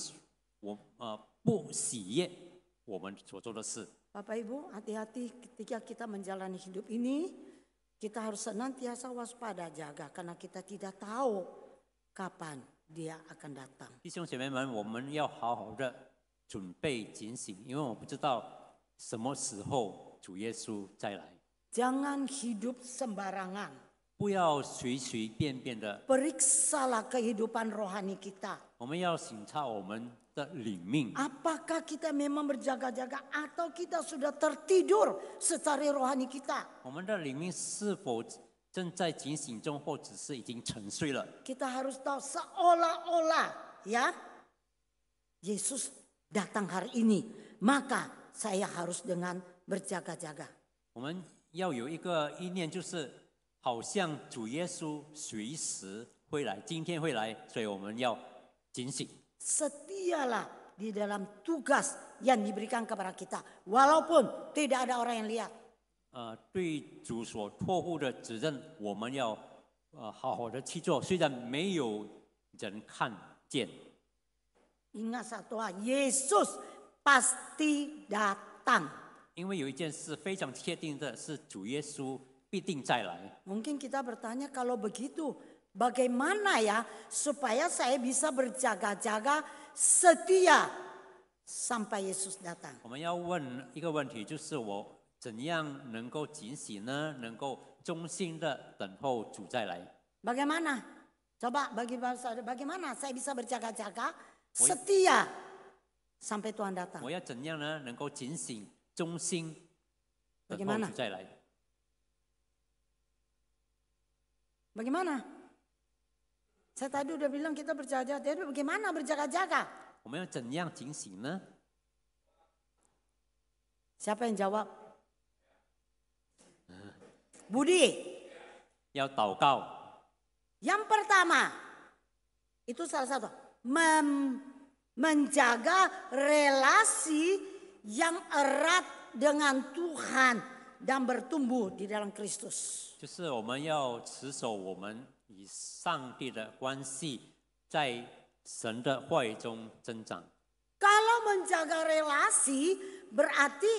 不喜悦我们所做的事。 Bapak Ibu, hati-hati ketika kita menjalani hidup ini, kita harus senantiasa waspada jaga karena kita tidak tahu kapan dia akan datang. 弟兄姐妹们，我们要好好的准备警醒，因为我不知道什么时候主耶稣再来。 Jangan hidup sembarangan. 不要随随便便的， Periksalah kehidupan rohani kita. 我们要审查我们的灵命， Apakah kita memang berjaga-jaga atau kita sudah tertidur secara rohani kita? 我们的灵命是否正在警醒中，或者是已经沉睡了？ Kita harus tahu seolah-olah ya Yesus datang hari ini, maka saya harus dengan berjaga-jaga. 我们要有一个意念，就是好像主耶稣随时会来，今天会来，所以我们要警醒。 Setialah di dalam tugas yang diberikan kepada kita, walaupun tidak ada orang yang lihat. 对主所托付的责任，我们要好好的去做，虽然没有人看见。 Ingat satu hal, Yesus pasti datang. 因为有一件事非常确定的是，主耶稣必定再来。 Mungkin kita bertanya kalau begitu, bagaimana ya supaya saya bisa berjaga-jaga setia sampai Yesus datang. 我们要问一个问题，就是我怎样能够警醒呢？能够忠心的等候主再来。 Bagaimana? Coba bagi saudara, bagaimana saya bisa berjaga-jaga setia sampai Tuhan datang? 我要怎样呢？能够警醒、忠心等候 Bagaimana? 主再来。 Bagaimana? Saya tadi udah bilang kita berjaga-jaga. Jadi bagaimana berjaga-jaga? 我们要怎样警醒呢？ Siapa yang jawab? Budi. 要祷告。 Yang pertama, itu salah satu. Menjaga relasi yang erat dengan Tuhan dan bertumbuh di dalam Kristus. 就是我们要持守我们与上帝的关系，在神的话语中增长。 Kalau menjaga relasi berarti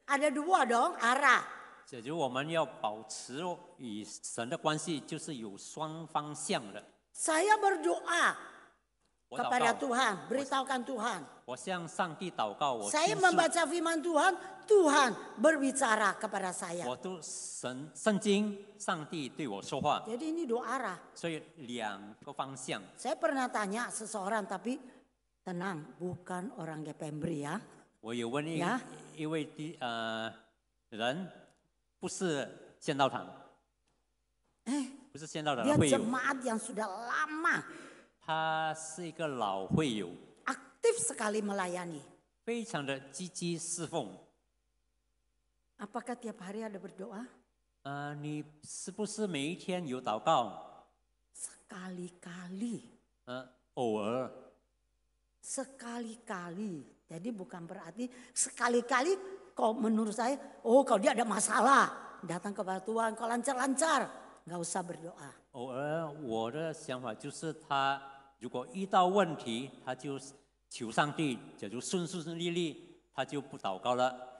ada dua dong arah. 假如我们要保持与神的关系，就是有双方向的。 Saya berdoa 我 kepada 祷告， Tuhan, beritahukan Tuhan. 我向上帝祷告，我 Saya 倾诉， membaca firman Tuhan, Tuhan berbicara kepada saya. 我读圣经，上帝对我说话， Jadi ini dua arah. 所以两个方向。 Saya pernah tanya seseorang tapi tenang, bukan orang Gepembri ya. 我有问呀一位人，不是献道堂， 不是献道堂 Dia 的会友， jemaat yang sudah lama 他是一个老会友， aktif sekali melayani. 非常的积极侍奉。 Apakah tiap hari ada berdoa? 你是不是每一天有祷告？ Sekali-kali. 偶尔， Sekali-kali. Jadi bukan berarti sekali-kali kok menurut saya, oh kalau dia ada masalah, datang kepada Tuhan, kalau lancar-lancar, nggak usah berdoa. 偶尔，我的想法就是他如果遇到问题，他就求上帝，假如顺利利，他就不祷告了。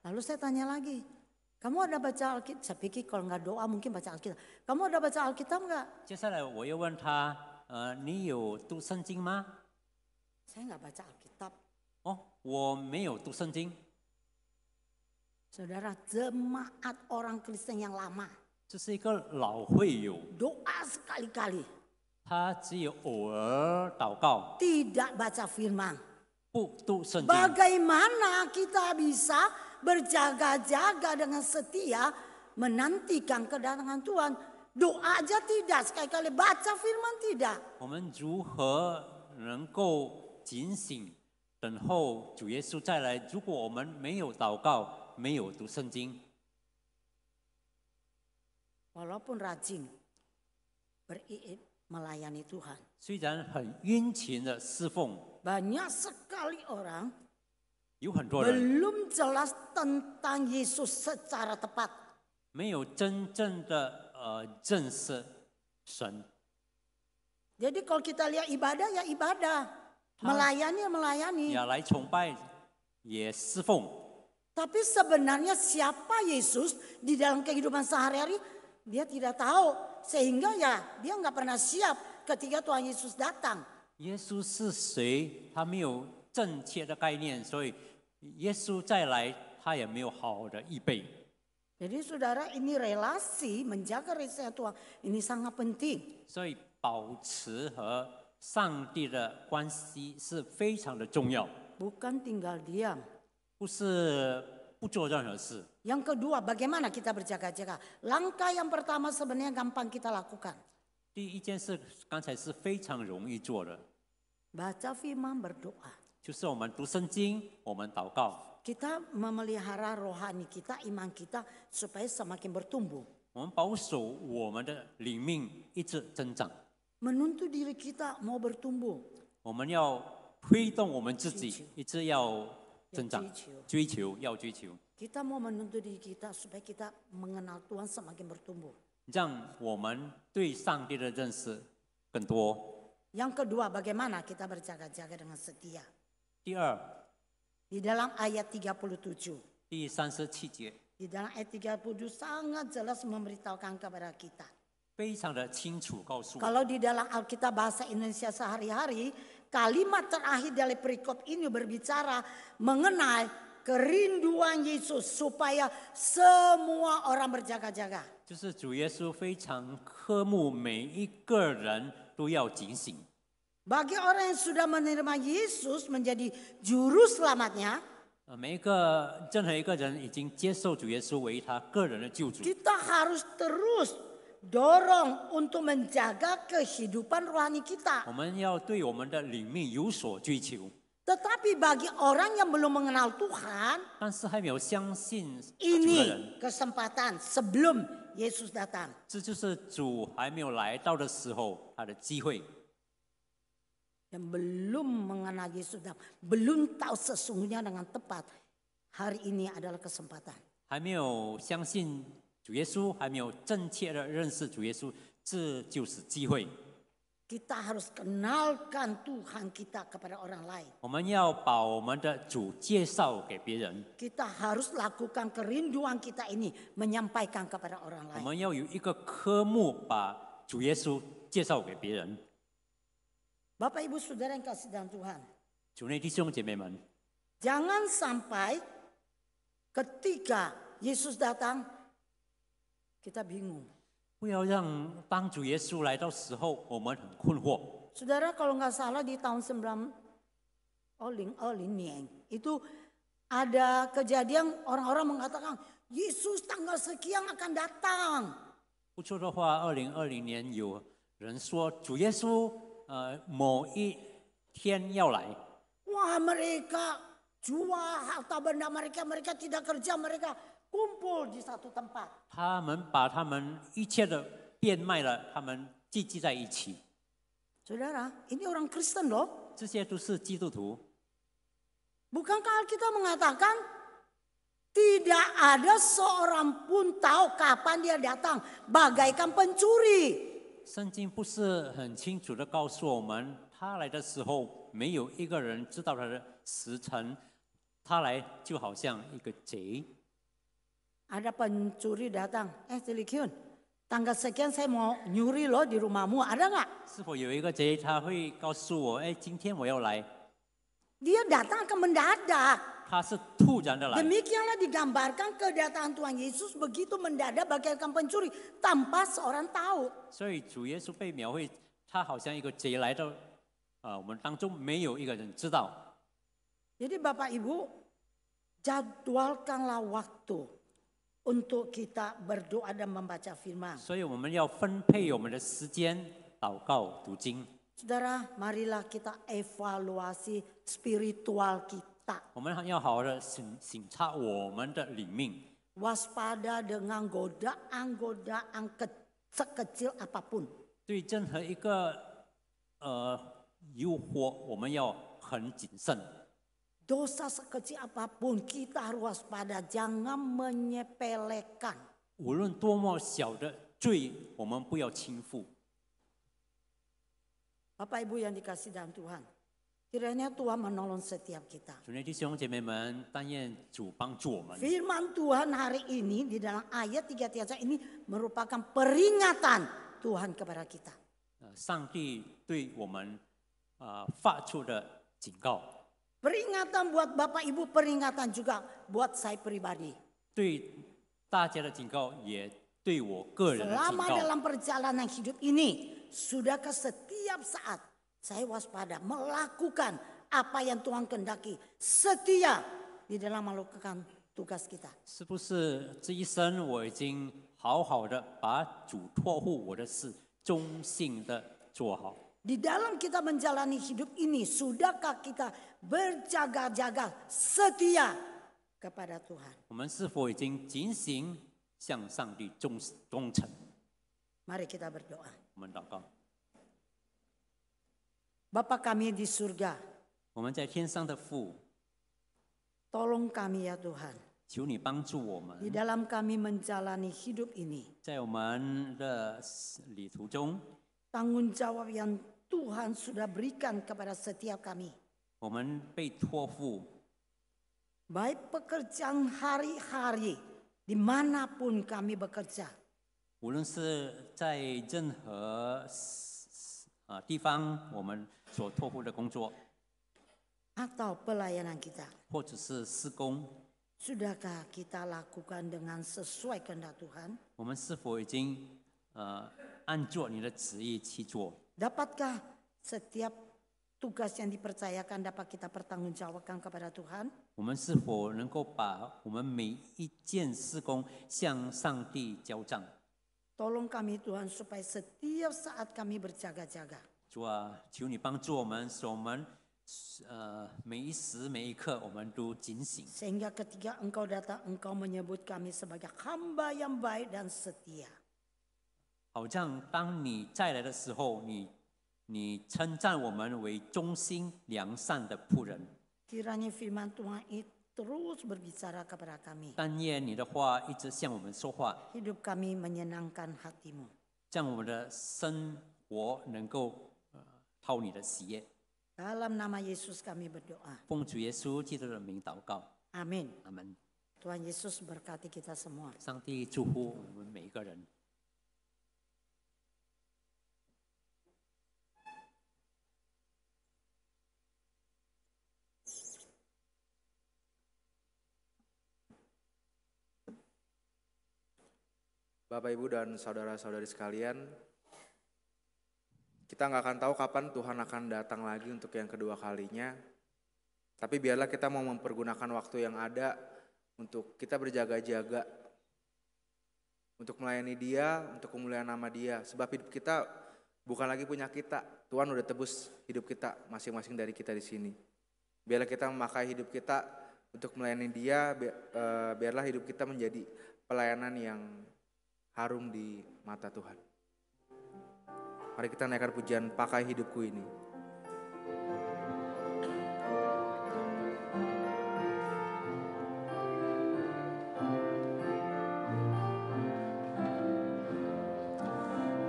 Lalu saya tanya lagi, kamu ada baca Alkitab? Saya pikir kalau nggak doa mungkin baca Alkitab. Kamu ada baca Alkitab nggak? 接下来我又问他，你有读圣经吗？ Saya nggak baca Alkitab. 哦，我没有读圣经。 Saudara, jemaat orang Kristen yang lama, 这是一个老会友， doa sekali-kali, 他只有偶尔祷告， tidak baca firman. 不读圣经。 Bagaimana kita bisa berjaga-jaga dengan setia menantikan kedatangan Tuhan? Doa aja tidak, sekali-kali baca firman tidak. 我们如何能够警醒等候主耶稣再来？如果我们没有祷告，没有读圣经， Walaupun rajin melayani Tuhan. 虽然很殷勤的侍奉， Banyak sekali orang 有很多人 belum jelas tentang Yesus secara tepat. 没有真正的认识神。 Jadi kalau kita lihat ibadah ya ibadah, melayani ya melayani. 也来崇拜，也侍奉。 Tapi sebenarnya siapa Yesus di dalam kehidupan sehari-hari dia tidak tahu. Sehingga ya dia nggak pernah siap ketika Tuhan Yesus datang. 耶稣是谁？他没有正确的概念，所以耶稣再来，他也没有好好的预备。 Jadi saudara ini relasi, menjaga relasi Tuhan ini sangat penting. 所以保持和上帝的关系是非常的重要， Bukan tinggal diam. 不是不做任何事。 Yang kedua, bagaimana kita berjaga-jaga? Langkah yang pertama sebenarnya gampang kita lakukan. 第一件事刚才是非常容易做的， Baca firman, berdoa. 就是我们读圣经，我们祷告， Kita memelihara rohani kita, iman kita supaya semakin bertumbuh. 我们保守我们的灵命一直增长。 Menuntut diri kita mau bertumbuh. 我们要推动我们自己一直要增长，追求要追求， Kita mau menuntut diri kita supaya kita mengenal Tuhan semakin bertumbuh. 让我们对上帝的认识更多。 Yang kedua, bagaimana kita berjaga-jaga dengan setia? 第二， Di dalam ayat 37. 第37节 Di dalam ayat 37 sangat jelas memberitahukan kepada kita. 非常的清楚告诉我， Kalau di dalam Alkitab bahasa Indonesia sehari-hari, kalimat terakhir dari perikop ini berbicara mengenai kerinduan Yesus supaya semua orang berjaga-jaga. 就是主耶稣非常渴慕每一个人都要警醒。 Bagi orang yang sudah menerima Yesus menjadi juru selamatnya, 任何一个人已经接受主耶稣为他个人的救主， kita harus terus dorong untuk menjaga kehidupan rohani kita. 我们要对我们的灵命有所追求。 Tetapi bagi orang yang belum mengenal Tuhan, 但是还没有相信主的 ini 人， kesempatan sebelum Yesus datang. 这就是主还没有来到的时候他的机会。 Yang belum mengenal Yesus dan belum tahu sesungguhnya dengan tepat, hari ini adalah kesempatan. 还没有相信主耶稣，还没有正确的认识主耶稣，这就是机会。 Kita harus kenalkan Tuhan kita kepada orang lain. 我们要把我们的主介绍给别人， Kita harus lakukan kerinduan kita ini menyampaikan kepada orang 我 lain. 们要有一个科目把主耶稣介绍给别人。 Bapak Ibu Saudara yang kasih dalam Tuhan, 主内弟兄姐妹们， jangan sampai ketika Yesus datang kita bingung. 不要让当主耶稣来到时候，我们很困惑。 Saudara kalau nggak salah di tahun 2020 itu ada kejadian orang-orang mengatakan Yesus tanggal sekian akan datang. 不错的话，2020年有人说主耶稣某一天要来， Wah mereka jual harta benda mereka, mereka tidak kerja, mereka kumpul di satu tempat. 他们把他们一切的变卖了，他们聚集在一起。 Saudara, ini orang Kristen loh. 这些都是基督徒。 Bukankah Alkitab mengatakan tidak ada seorang pun tahu kapan dia datang, bagaikan pencuri. 圣经不是很清楚的告诉我们，他来的时候没有一个人知道他的时辰，他来就好像一个贼。 Ada pencuri datang, Tilikyun, tanggal sekian saya mau nyuri loh di rumahmu, ada nggak? 是否有一个贼他会告诉我，今天我要来？ Dia datang akan mendadak. 他是突然的来。 Demikianlah digambarkan kedatangan Tuhan Yesus begitu mendadak bagaikan pencuri tanpa seorang tahu. 所以主耶稣被描绘，他好像一个贼来到我们当中，没有一个人知道。 Jadi Bapak Ibu, jadwalkanlah waktu untuk kita berdoa dan membaca firman. 所以我们要分配我们的时间祷告读经。 Saudara, marilah kita evaluasi spiritual kita. 我们要好好的省察我们的灵命， Waspada dengan godaan-godaan sekecil apapun. 对任何一个诱惑，我们要很谨慎。 Dosa sekecil apapun kita harus waspada, jangan menyepelekan. 无论多么小的罪，我们不要轻负。 Bapak Ibu yang dikasih dalam Tuhan, kiranya Tuhan menolong setiap kita. 主内弟兄姐妹们，但愿主帮助我们。 Firman Tuhan hari ini di dalam ayat 3 ini merupakan peringatan Tuhan kepada kita. 上帝对我们发出的警告， Peringatan buat Bapak Ibu, peringatan juga buat saya pribadi. 对大家的警告，也对我个人的警 Selama 告。 dalam perjalanan hidup ini, sudahkah setiap saat saya waspada melakukan apa yang Tuhan kehendaki, setia di dalam melakukan tugas kita. 是不是这一生我已经好好的把主托付我的事忠心的做好？ Di dalam kita menjalani hidup ini, sudahkah kita berjaga-jaga setia kepada Tuhan? 我们是否已经警醒向上帝忠诚？ Mari kita berdoa. 我们祷告， Bapa kami di surga, 我们在天上的父， tolong kami ya Tuhan. 求你帮助我们 Di，dalam kami menjalani hidup ini, 在我们的旅途中， tanggung jawab yang Tuhan sudah berikan kepada setiap kami. 我们被托付， Baik pekerjaan hari-hari, dimanapun kami bekerja. 无论是在任何地方，我们所托付的工作， atau pelayanan kita. 或者是施工， Sudahkah kita lakukan dengan sesuai kehendak Tuhan? 我们是否已经按照你的旨意去做？ Dapatkah setiap tugas yang dipercayakan dapat kita pertanggungjawabkan kepada Tuhan? 我们是否能够把我们每一件施工向上帝交账？ Tolong kami Tuhan supaya setiap saat kami berjaga-jaga. 主啊，求你帮助我们，使我们每一时每一刻我们都警醒， Sehingga ketika Engkau datang, Engkau menyebut kami sebagai hamba yang baik dan setia. 好像当你再来的时候，你称赞我们为忠心良善的仆人。 Kiranya firman Tuhan itu terus berbicara kepada kami. 但愿你的话一直向我们说话， Hidup kami menyenangkan hatimu. 让我们的生活能够讨你的喜悦。 Dalam nama Yesus kami berdoa. 奉主耶稣基督的名祷告， Amin. 阿门。 Tuhan Yesus berkati kita semua. 上帝祝福我们每一个人。 Bapak, Ibu, dan saudara-saudari sekalian, kita nggak akan tahu kapan Tuhan akan datang lagi untuk yang kedua kalinya. Tapi biarlah kita mau mempergunakan waktu yang ada untuk kita berjaga-jaga, untuk melayani Dia, untuk kemuliaan nama Dia. Sebab hidup kita bukan lagi punya kita. Tuhan udah tebus hidup kita masing-masing dari kita di sini. Biarlah kita memakai hidup kita untuk melayani Dia. Biarlah hidup kita menjadi pelayanan yang harum di mata Tuhan. Mari kita naikkan pujian Pakai Hidupku Ini.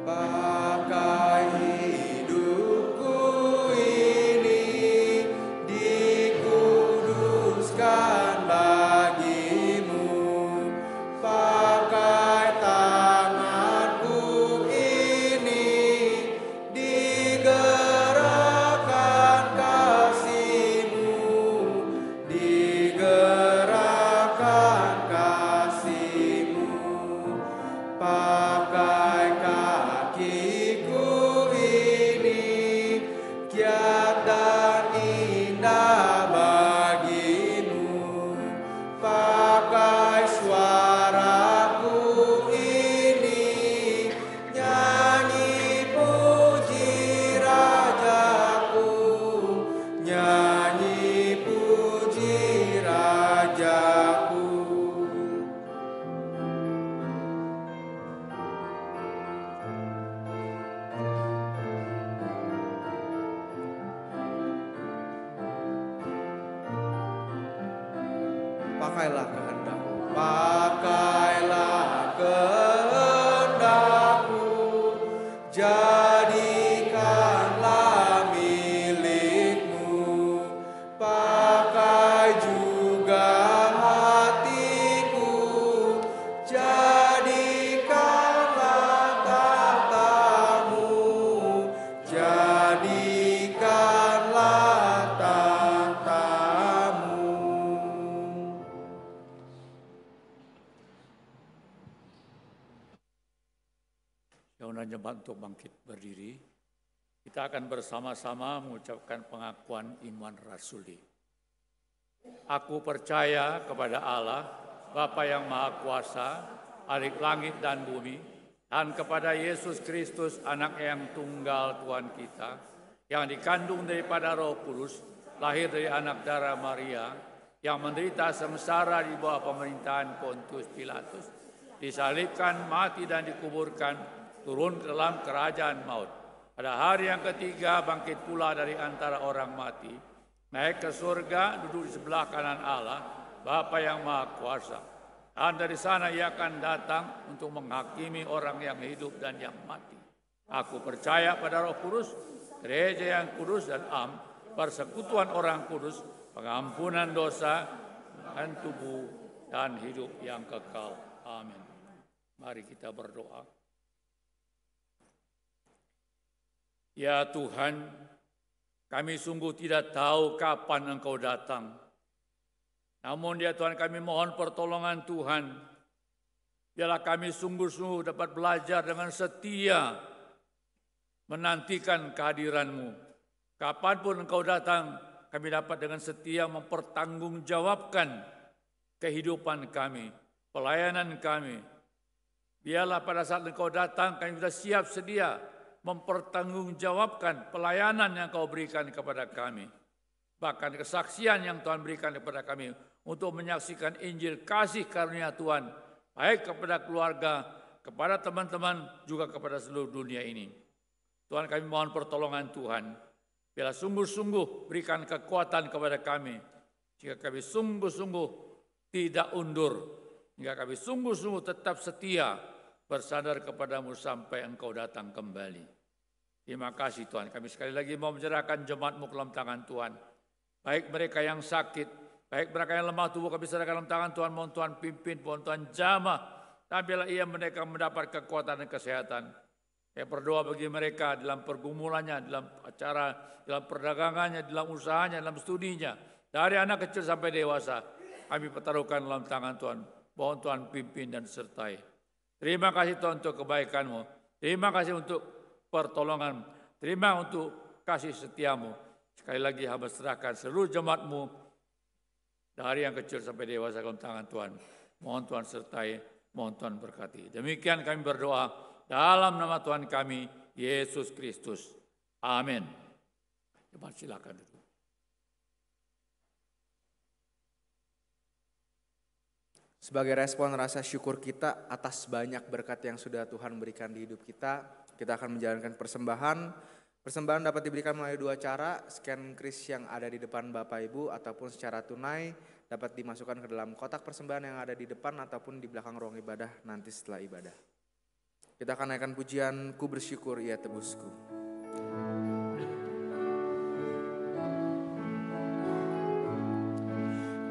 Pakai hidupku ini dikuduskan bagimu. Pakai tanganku ini digerakkan kasih-Mu, digerakkan kasih-Mu. Pakai kakiku ini giat dan indah bagimu. Pakai suaraku ini nyanyi puji Rajaku, nyanyi puji Rajaku. Pakailah kehendakmu, pakailah kehendakmu, jadikanlah milikmu. Pakai juga hatiku, jadikanlah tahtamu, jadikanlah tahtamu. Yang jemaat untuk bangkit berdiri, kita akan bersama-sama mengucapkan pengakuan iman rasuli. Aku percaya kepada Allah, Bapa yang Maha Kuasa, Khalik langit dan bumi, dan kepada Yesus Kristus, Anak yang tunggal Tuhan kita, yang dikandung daripada Roh Kudus, lahir dari anak darah Maria, yang menderita sengsara di bawah pemerintahan Pontius Pilatus, disalibkan, mati dan dikuburkan, turun ke dalam kerajaan maut. Pada hari yang ketiga bangkit pula dari antara orang mati, naik ke surga, duduk di sebelah kanan Allah, Bapa yang Maha Kuasa. Dan dari sana ia akan datang untuk menghakimi orang yang hidup dan yang mati. Aku percaya pada Roh Kudus, gereja yang kudus dan am, persekutuan orang kudus, pengampunan dosa, dan tubuh dan hidup yang kekal. Amin. Mari kita berdoa. Ya Tuhan, Kami sungguh tidak tahu kapan Engkau datang. Namun ya Tuhan, kami mohon pertolongan Tuhan. Biarlah kami sungguh-sungguh dapat belajar dengan setia menantikan kehadiran-Mu. Kapanpun Engkau datang, kami dapat dengan setia mempertanggungjawabkan kehidupan kami, pelayanan kami. Biarlah pada saat Engkau datang, kami sudah siap sedia mempertanggungjawabkan pelayanan yang Kau berikan kepada kami. Bahkan kesaksian yang Tuhan berikan kepada kami untuk menyaksikan Injil kasih karunia Tuhan, baik kepada keluarga, kepada teman-teman, juga kepada seluruh dunia ini. Tuhan, kami mohon pertolongan Tuhan. Biarlah sungguh-sungguh berikan kekuatan kepada kami, jika kami sungguh-sungguh tidak undur, jika kami sungguh-sungguh tetap setia bersandar kepadamu sampai Engkau datang kembali. Terima kasih Tuhan, kami sekali lagi mau menyerahkan jemaat-Mu ke dalam tangan Tuhan. Baik mereka yang sakit, baik mereka yang lemah tubuh, kami serahkan dalam tangan Tuhan. Mohon Tuhan pimpin, mohon Tuhan jamah. Dan biarlah ia mereka mendapat kekuatan dan kesehatan. Saya berdoa bagi mereka dalam pergumulannya, dalam acara, dalam perdagangannya, dalam usahanya, dalam studinya. Dari anak kecil sampai dewasa, kami pertaruhkan dalam tangan Tuhan. Mohon Tuhan pimpin dan sertai. Terima kasih Tuhan untuk kebaikan-Mu. Terima kasih untuk pertolongan. Terima untuk kasih setia-Mu. Sekali lagi hamba serahkan seluruh jemaat-Mu dari yang kecil sampai dewasa dalam tangan Tuhan. Mohon Tuhan sertai, mohon Tuhan berkati. Demikian kami berdoa dalam nama Tuhan kami, Yesus Kristus. Amin. Jemaat silakan duduk. Sebagai respon rasa syukur kita atas banyak berkat yang sudah Tuhan berikan di hidup kita akan menjalankan persembahan. Persembahan dapat diberikan melalui dua cara, scan kris yang ada di depan Bapak Ibu ataupun secara tunai dapat dimasukkan ke dalam kotak persembahan yang ada di depan ataupun di belakang ruang ibadah nanti setelah ibadah. Kita akan naikkan pujian Ku Bersyukur Ia Tebusku.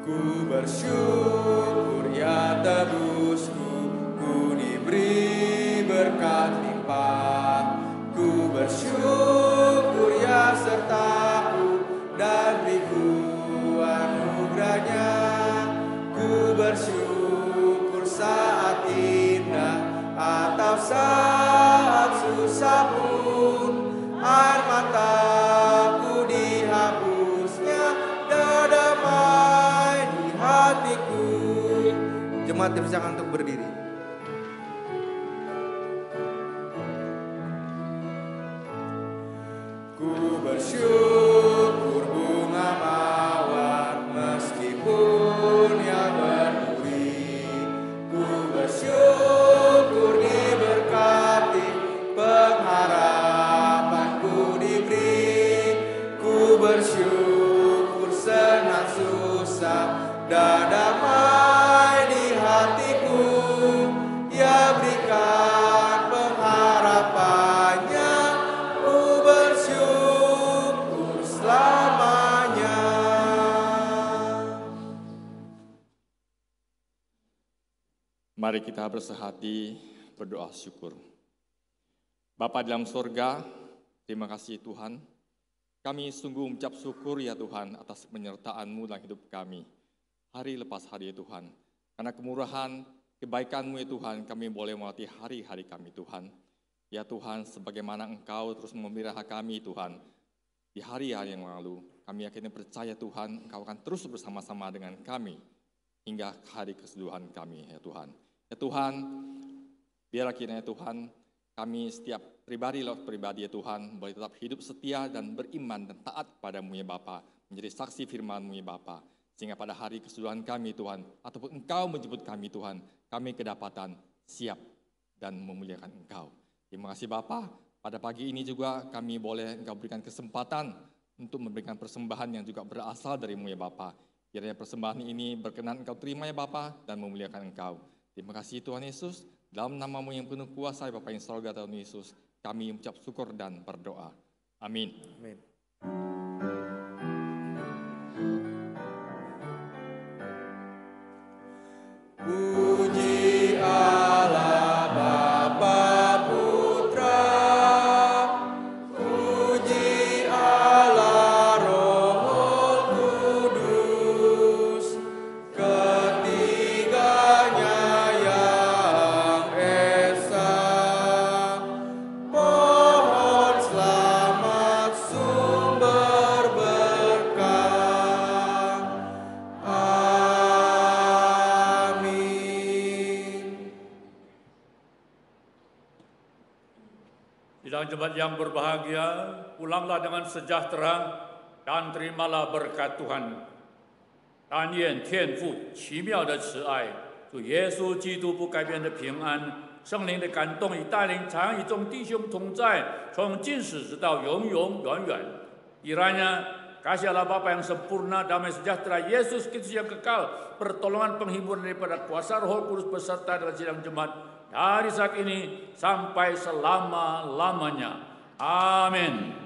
Ku bersyukur Ia tebusku, ku diberi berkat limpah. Ku bersyukur Ia sertaku dan beriku anugerahnya. Ku bersyukur saat indah atau saat susah pun, air mataku dihapusnya dan damai di hatiku. Jemaat dipersilakan untuk berdiri. Ku bersyukur bunga mawar meskipun ia berduri. Ku bersyukur diberkati, pengharapanku diberi. Ku bersyukur senang susah dan damai di hatiku. Ia berikan pengharapannya, ku bersyukur selamanya. Mari kita bersehati berdoa syukur. Bapa dalam surga, terima kasih Tuhan. Kami sungguh mengucap syukur ya Tuhan atas penyertaan-Mu dalam hidup kami. Hari lepas hari ya Tuhan. Karena kemurahan, kebaikan-Mu ya Tuhan, kami boleh melewati hari-hari kami Tuhan. Ya Tuhan, sebagaimana Engkau terus memelihara kami Tuhan. Di hari-hari yang lalu, kami akhirnya percaya Tuhan, Engkau akan terus bersama-sama dengan kami. Hingga hari keseluruhan kami ya Tuhan. Ya Tuhan, biarlah kiranya Tuhan, kami setiap pribadi ya Tuhan, boleh tetap hidup setia dan beriman dan taat kepada-Mu ya Bapa, menjadi saksi firman-Mu ya Bapa, sehingga pada hari keseluruhan kami Tuhan, ataupun Engkau menjemput kami Tuhan, kami kedapatan siap dan memuliakan Engkau. Terima kasih Bapa, pada pagi ini juga kami boleh Engkau berikan kesempatan untuk memberikan persembahan yang juga berasal dari-Mu ya Bapa. Kiranya persembahan ini berkenan Engkau terima ya Bapa dan memuliakan Engkau. Terima kasih Tuhan Yesus. Dalam nama-Mu yang penuh kuasa, Bapa yang sorga Tuhan Yesus, kami mengucap syukur dan berdoa. Amin. Amin. Puji Allah Bapa Putra, puji Allah Sidang jemaat yang berbahagia, pulanglah dengan sejahtera dan terimalah berkat Tuhan. 但愿天父奇妙的慈爱，主耶稣基督不改变的平安，圣灵的感动与带领，常与众弟兄同在，从今时直到永永远远。Kiranya kasih Allah Bapa yang sempurna, damai sejahtera, Yesus Kristus yang kekal, pertolongan penghiburan daripada kuasa Roh Kudus beserta dengan sidang jemaat dari saat ini sampai selama-lamanya. Amin.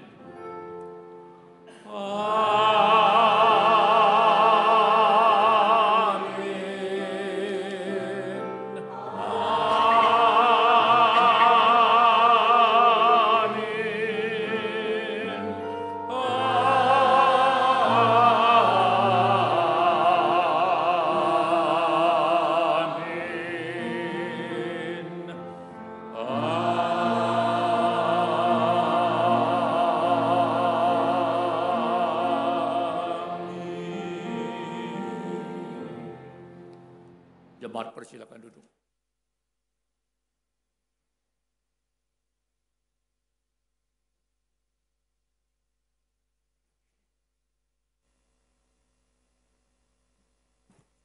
Jemaat persilakan duduk.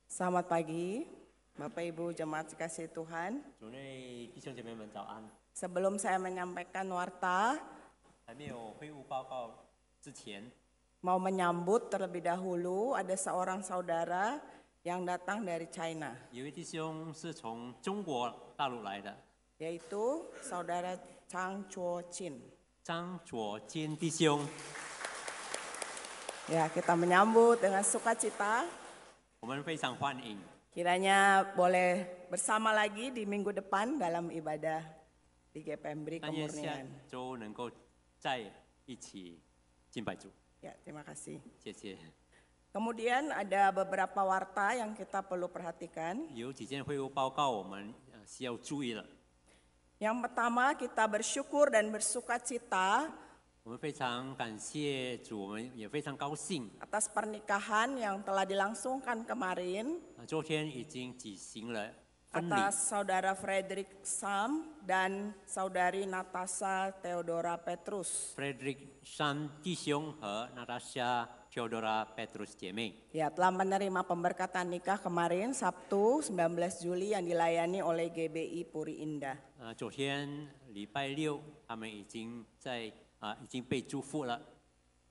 Selamat pagi, Bapak Ibu jemaat dikasihi Tuhan. 主内弟兄姐妹们早安。 Sebelum saya menyampaikan warta, 还没有会务报告之前， mau menyambut terlebih dahulu ada seorang saudara yang datang dari China, 有位弟兄是从中国大陆来的， yaitu saudara Chang Chuo Chin. 张左坚弟兄， Ya, kita menyambut dengan sukacita. 我们非常欢迎。 Kiranya boleh bersama lagi di minggu depan dalam ibadah di GPMBRI 但愿下 Kemurnian. 周能够在一起敬拜主， Ya, terima kasih. 谢谢。 Kemudian ada beberapa warta yang kita perlu perhatikan. 有几件会务报告我们需要注意的。 Yang pertama, kita bersyukur dan bersukacita 我们非常感谢主，我们也非常高兴。 atas pernikahan yang telah dilangsungkan kemarin 昨天已经举行了婚礼， atas saudara Frederick Sam dan saudari Natasha Theodora Petrus. Frederick Sam 弟兄和 Natasha Theodora Petrus 姐妹， Ya, telah menerima pemberkatan nikah kemarin Sabtu 19 Juli yang dilayani oleh GBI Puri Indah. 昨天礼拜六他们已经被祝福了。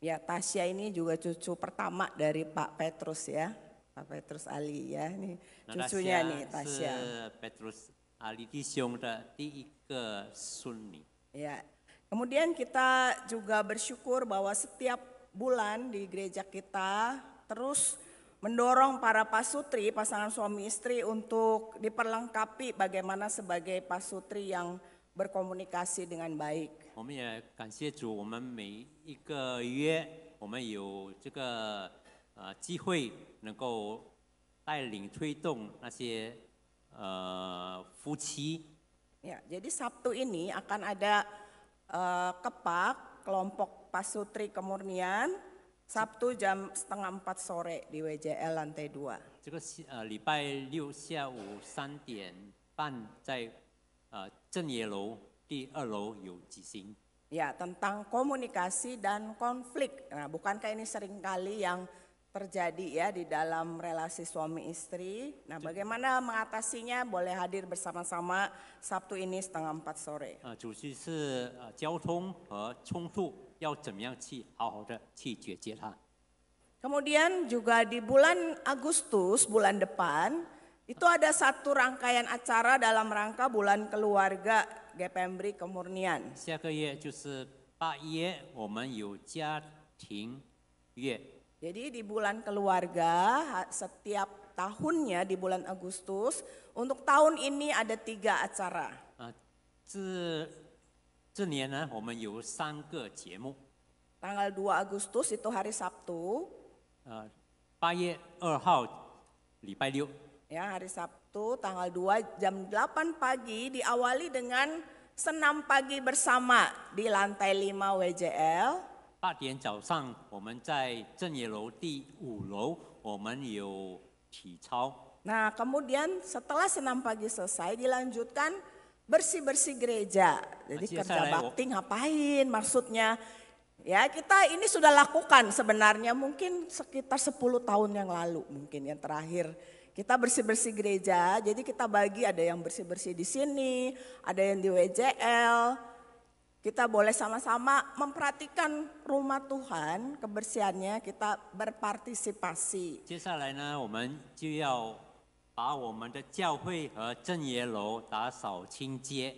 Ya, Tasya ini juga cucu pertama dari Pak Petrus ya, Pak Petrus Ali ya, ini cucunya nih Tasya. 是 Petrus Ali 弟兄的第一个孙女。 Ya, kemudian kita juga bersyukur bahwa setiap bulan di gereja kita terus mendorong para pasutri, pasangan suami istri untuk diperlengkapi bagaimana sebagai pasutri yang berkomunikasi dengan baik. 我们也感谢主，我们每一个月我们有这个机会能够带领推动那些夫妻。 Ya, jadi Sabtu ini akan ada kepak kelompok pasutri kemurnian Sabtu jam 3:30 sore di WJL lantai 2. 这个礼拜六下午3点半在正业楼第2楼有举行。 Ya, tentang komunikasi dan konflik. Nah, bukankah ini seringkali yang terjadi ya di dalam relasi suami istri? Nah, bagaimana mengatasinya? Boleh hadir bersama-sama Sabtu ini 3:30 sore. 主题是交通和冲突要怎么样去好好的去解决它。 Kemudian juga di bulan Agustus, bulan depan, itu ada satu rangkaian acara dalam rangka bulan keluarga GPMBRI Kemurnian. 下个月就是8月，我们有家庭月。 Jadi di bulan keluarga setiap tahunnya di bulan Agustus, untuk tahun ini ada 3 acara. 这年呢，我们有3个节目。 Tanggal 2 Agustus itu hari Sabtu. 8月2号礼拜六。 Ya, hari Sabtu tanggal 2 jam 8 pagi diawali dengan senam pagi bersama di lantai 5 WJL. 8点早上，我们在正业楼第5楼，我们有体操。 Nah, kemudian setelah senam pagi selesai dilanjutkan bersih-bersih gereja. Jadi kerja bakti ngapain maksudnya? Ya kita ini sudah lakukan sebenarnya mungkin sekitar 10 tahun yang lalu mungkin yang terakhir. Kita bersih-bersih gereja, jadi kita bagi ada yang bersih-bersih di sini, ada yang di WJL. Kita boleh sama-sama memperhatikan rumah Tuhan, kebersihannya, kita berpartisipasi. 接下来呢，我们就要把我们的教会和正爷楼打扫清洁。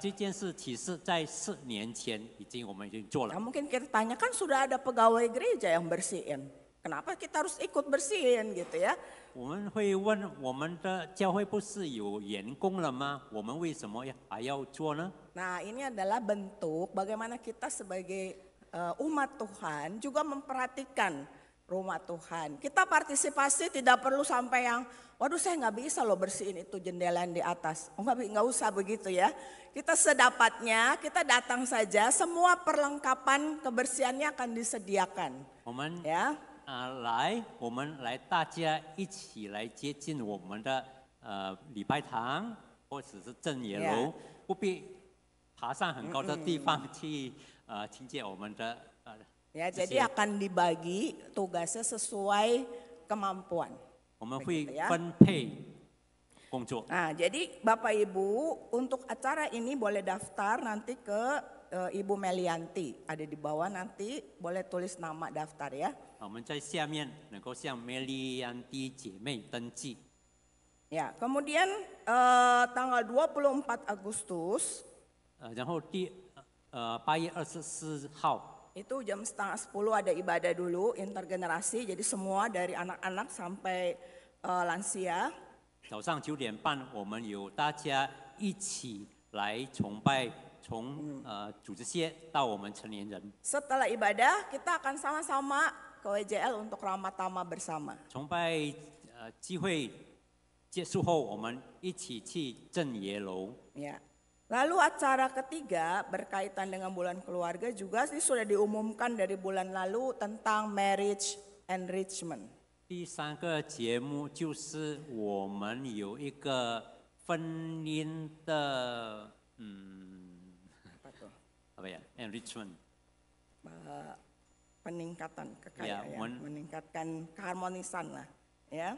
这件事其实在4年前我们已经做了。 Nah, mungkin kita tanya kan sudah ada pegawai gereja yang bersihin. Kenapa kita harus ikut bersihin gitu ya? 我们会问我们的教会不是有员工了吗？我们为什么还要做呢？ Nah, ini adalah bentuk bagaimana kita sebagai umat Tuhan juga memperhatikan rumah Tuhan. Kita partisipasi tidak perlu sampai yang, waduh saya nggak bisa loh bersihin itu jendela yang di atas. Oh nggak usah begitu ya. Kita sedapatnya, kita datang saja, semua perlengkapan kebersihannya akan disediakan. 我们 Ya. 我们来大家一起来接近我们的礼拜堂或者是正爷楼，不必爬上很高的地方去清洁我们的。 Ya, jadi akan dibagi tugasnya sesuai kemampuan. 我们会 Begitu ya. 分配工作。 Nah, jadi Bapak Ibu untuk acara ini boleh daftar nanti ke Ibu Melianti. Ada di bawah nanti boleh tulis nama daftar ya. 我们在下面能够向梅丽安迪姐妹登记。 Ya, kemudian tanggal 24 Agustus 然后8月24号。 itu jam 9:30 ada ibadah dulu intergenerasi, jadi semua dari anak-anak sampai lansia. 早上9点半，我们有大家一起来崇拜，从组织些到我们成年人。 Setelah ibadah kita akan sama-sama ke WJL untuk ramah tamah bersama. 崇拜聚会结束后，我们一起去正爷楼。 Ya. Lalu acara ketiga berkaitan dengan bulan keluarga juga sih sudah diumumkan dari bulan lalu tentang marriage enrichment. 第3个节目就是我们有一个婚姻的apa ya enrichment peningkatan ya, kekayaan, meningkatkan keharmonisan lah, ya.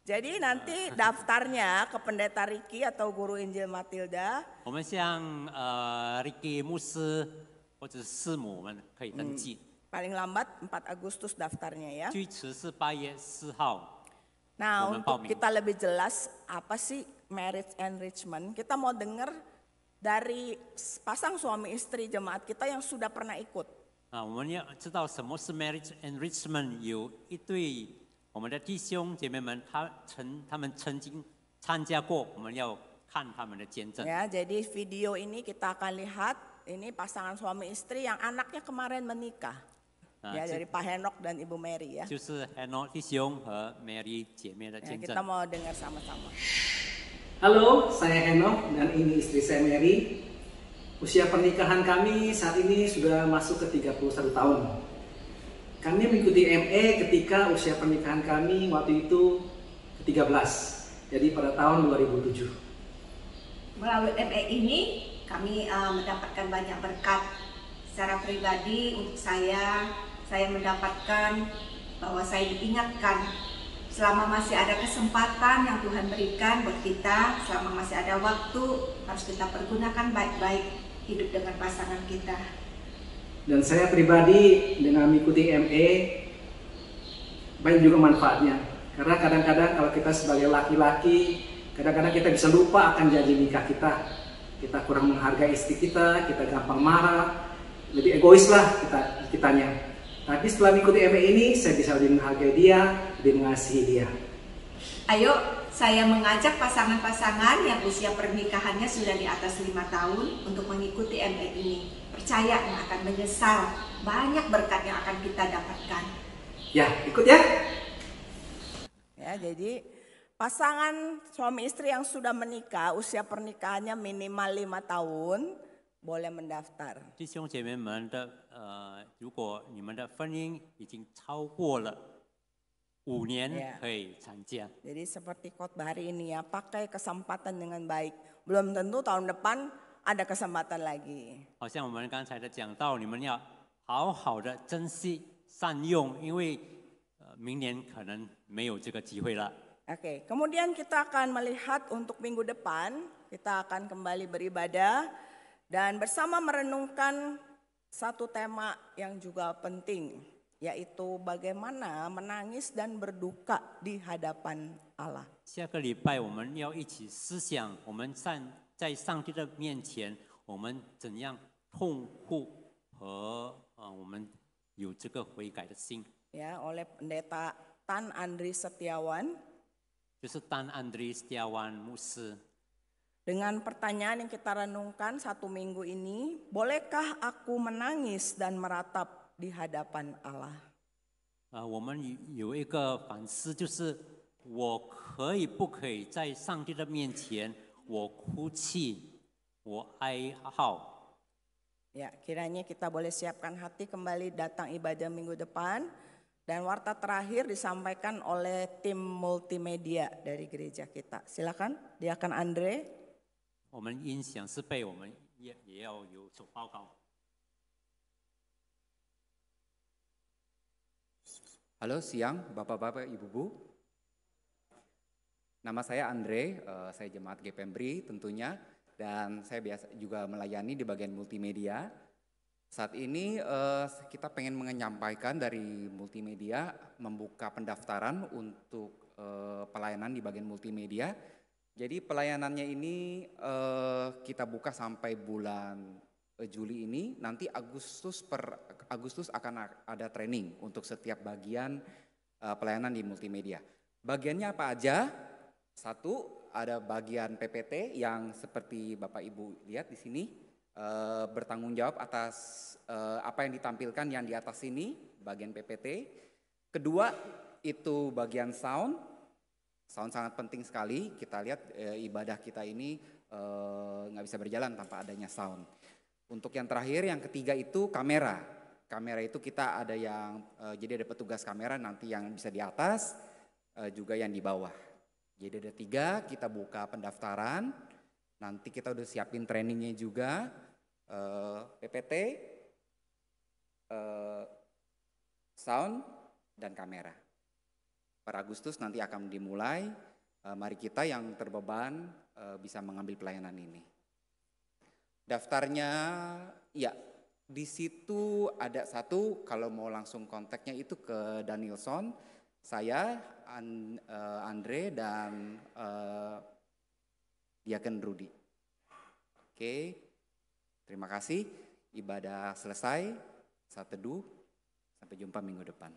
Jadi nanti daftarnya ke Pendeta Ricky atau Guru Injil Matilda. 我们向Ricky 牧师或者师母我们可以登记。 Paling lambat 4 Agustus daftarnya ya. 最迟是8月4号。 Nah, untuk kita lebih jelas apa sih marriage enrichment, kita mau dengar dari pasang suami istri jemaat kita yang sudah pernah ikut. 我们要知道什么是 marriage enrichment， 有一对我们的弟兄姐妹们，他们曾经参加过，我们要看他们的见证。 Ya, jadi video ini kita akan lihat ini pasangan suami istri yang anaknya kemarin menikah. Ya, dari Pak Henok dan Ibu Mary ya. 就是 Henok 弟兄和 Mary 姐妹的见证。 Kita mau dengar sama-sama. Halo, saya Henok dan ini istri saya Mary. Usia pernikahan kami saat ini sudah masuk ke 31 tahun. Kami mengikuti ME ketika usia pernikahan kami waktu itu ke-13. Jadi pada tahun 2007. Melalui ME ini kami mendapatkan banyak berkat. Secara pribadi untuk saya mendapatkan bahwa saya diingatkan selama masih ada kesempatan yang Tuhan berikan buat kita, selama masih ada waktu harus kita pergunakan baik-baik hidup dengan pasangan kita. Dan saya pribadi dengan mengikuti ME banyak juga manfaatnya. Karena kadang-kadang kalau kita sebagai laki-laki, kadang-kadang kita bisa lupa akan janji nikah kita. Kita kurang menghargai istri kita gampang marah, lebih egois lah kitanya. Tapi setelah mengikuti ME ini, saya bisa lebih menghargai dia, lebih mengasihi dia. Ayo, saya mengajak pasangan-pasangan yang usia pernikahannya sudah di atas 5 tahun untuk mengikuti ME ini. Percaya nggak akan menyesal, banyak berkat yang akan kita dapatkan. Ya, ikut ya. Ya, jadi pasangan suami istri yang sudah menikah, usia pernikahannya minimal 5 tahun, boleh mendaftar. 弟兄姐妹们的如果你们的婚姻已经超过了5年 Ya. 可以参加。 Jadi seperti khotbah hari ini ya, pakai kesempatan dengan baik. Belum tentu tahun depan ada kesempatan lagi. 好像我们刚才的讲到，你们要好好的珍惜善用，因为明年可能没有这个机会了。 Oke, kemudian kita akan melihat untuk minggu depan, kita akan kembali beribadah dan bersama merenungkan satu tema yang juga penting, yaitu bagaimana menangis dan berduka di hadapan Allah. 下个礼拜我们要一起思想，我们在上帝的面前，我们怎样痛哭和我们有这个悔改的心。 Ya, oleh Pendeta Tan Andri Setiawan. 就是丹安德里斯蒂亚万牧师。 Dengan pertanyaan yang kita renungkan satu minggu ini, bolehkah aku menangis dan meratap di hadapan Allah? 我们有一个反思，就是我可以不可以在上帝的面前，我哭泣，我哀嚎。 Ya, kiranya kita boleh siapkan hati kembali datang ibadah minggu depan. Dan warta terakhir disampaikan oleh tim multimedia dari gereja kita. Silakan, Diakan Andre. 我们音响是被我们也要有所报告。 Halo siang Bapak-Bapak Ibu-Ibu. Nama saya Andre, saya jemaat GPMBRI tentunya. Dan saya biasa juga melayani di bagian multimedia. Saat ini kita pengen menyampaikan dari multimedia membuka pendaftaran untuk pelayanan di bagian multimedia. Jadi pelayanannya ini kita buka sampai bulan Juli ini. Nanti Agustus akan ada training untuk setiap bagian pelayanan di multimedia. Bagiannya apa aja? Satu, ada bagian PPT yang seperti Bapak Ibu lihat di sini. Bertanggung jawab atas apa yang ditampilkan yang di atas ini, bagian PPT. Kedua, itu bagian sound. Sound sangat penting sekali. Kita lihat ibadah kita ini nggak bisa berjalan tanpa adanya sound. Untuk yang terakhir, yang ketiga itu kamera. Kamera itu kita ada yang, jadi ada petugas kamera nanti yang bisa di atas, juga yang di bawah. Jadi ada 3, kita buka pendaftaran. Nanti kita udah siapin trainingnya juga. PPT, sound, dan kamera. Per Agustus nanti akan dimulai, mari kita yang terbeban bisa mengambil pelayanan ini. Daftarnya, ya di situ ada satu, kalau mau langsung kontaknya itu ke Danielson, saya, Andre, dan Diaken Rudy. Oke. Terima kasih, ibadah selesai, saat teduh, sampai jumpa minggu depan.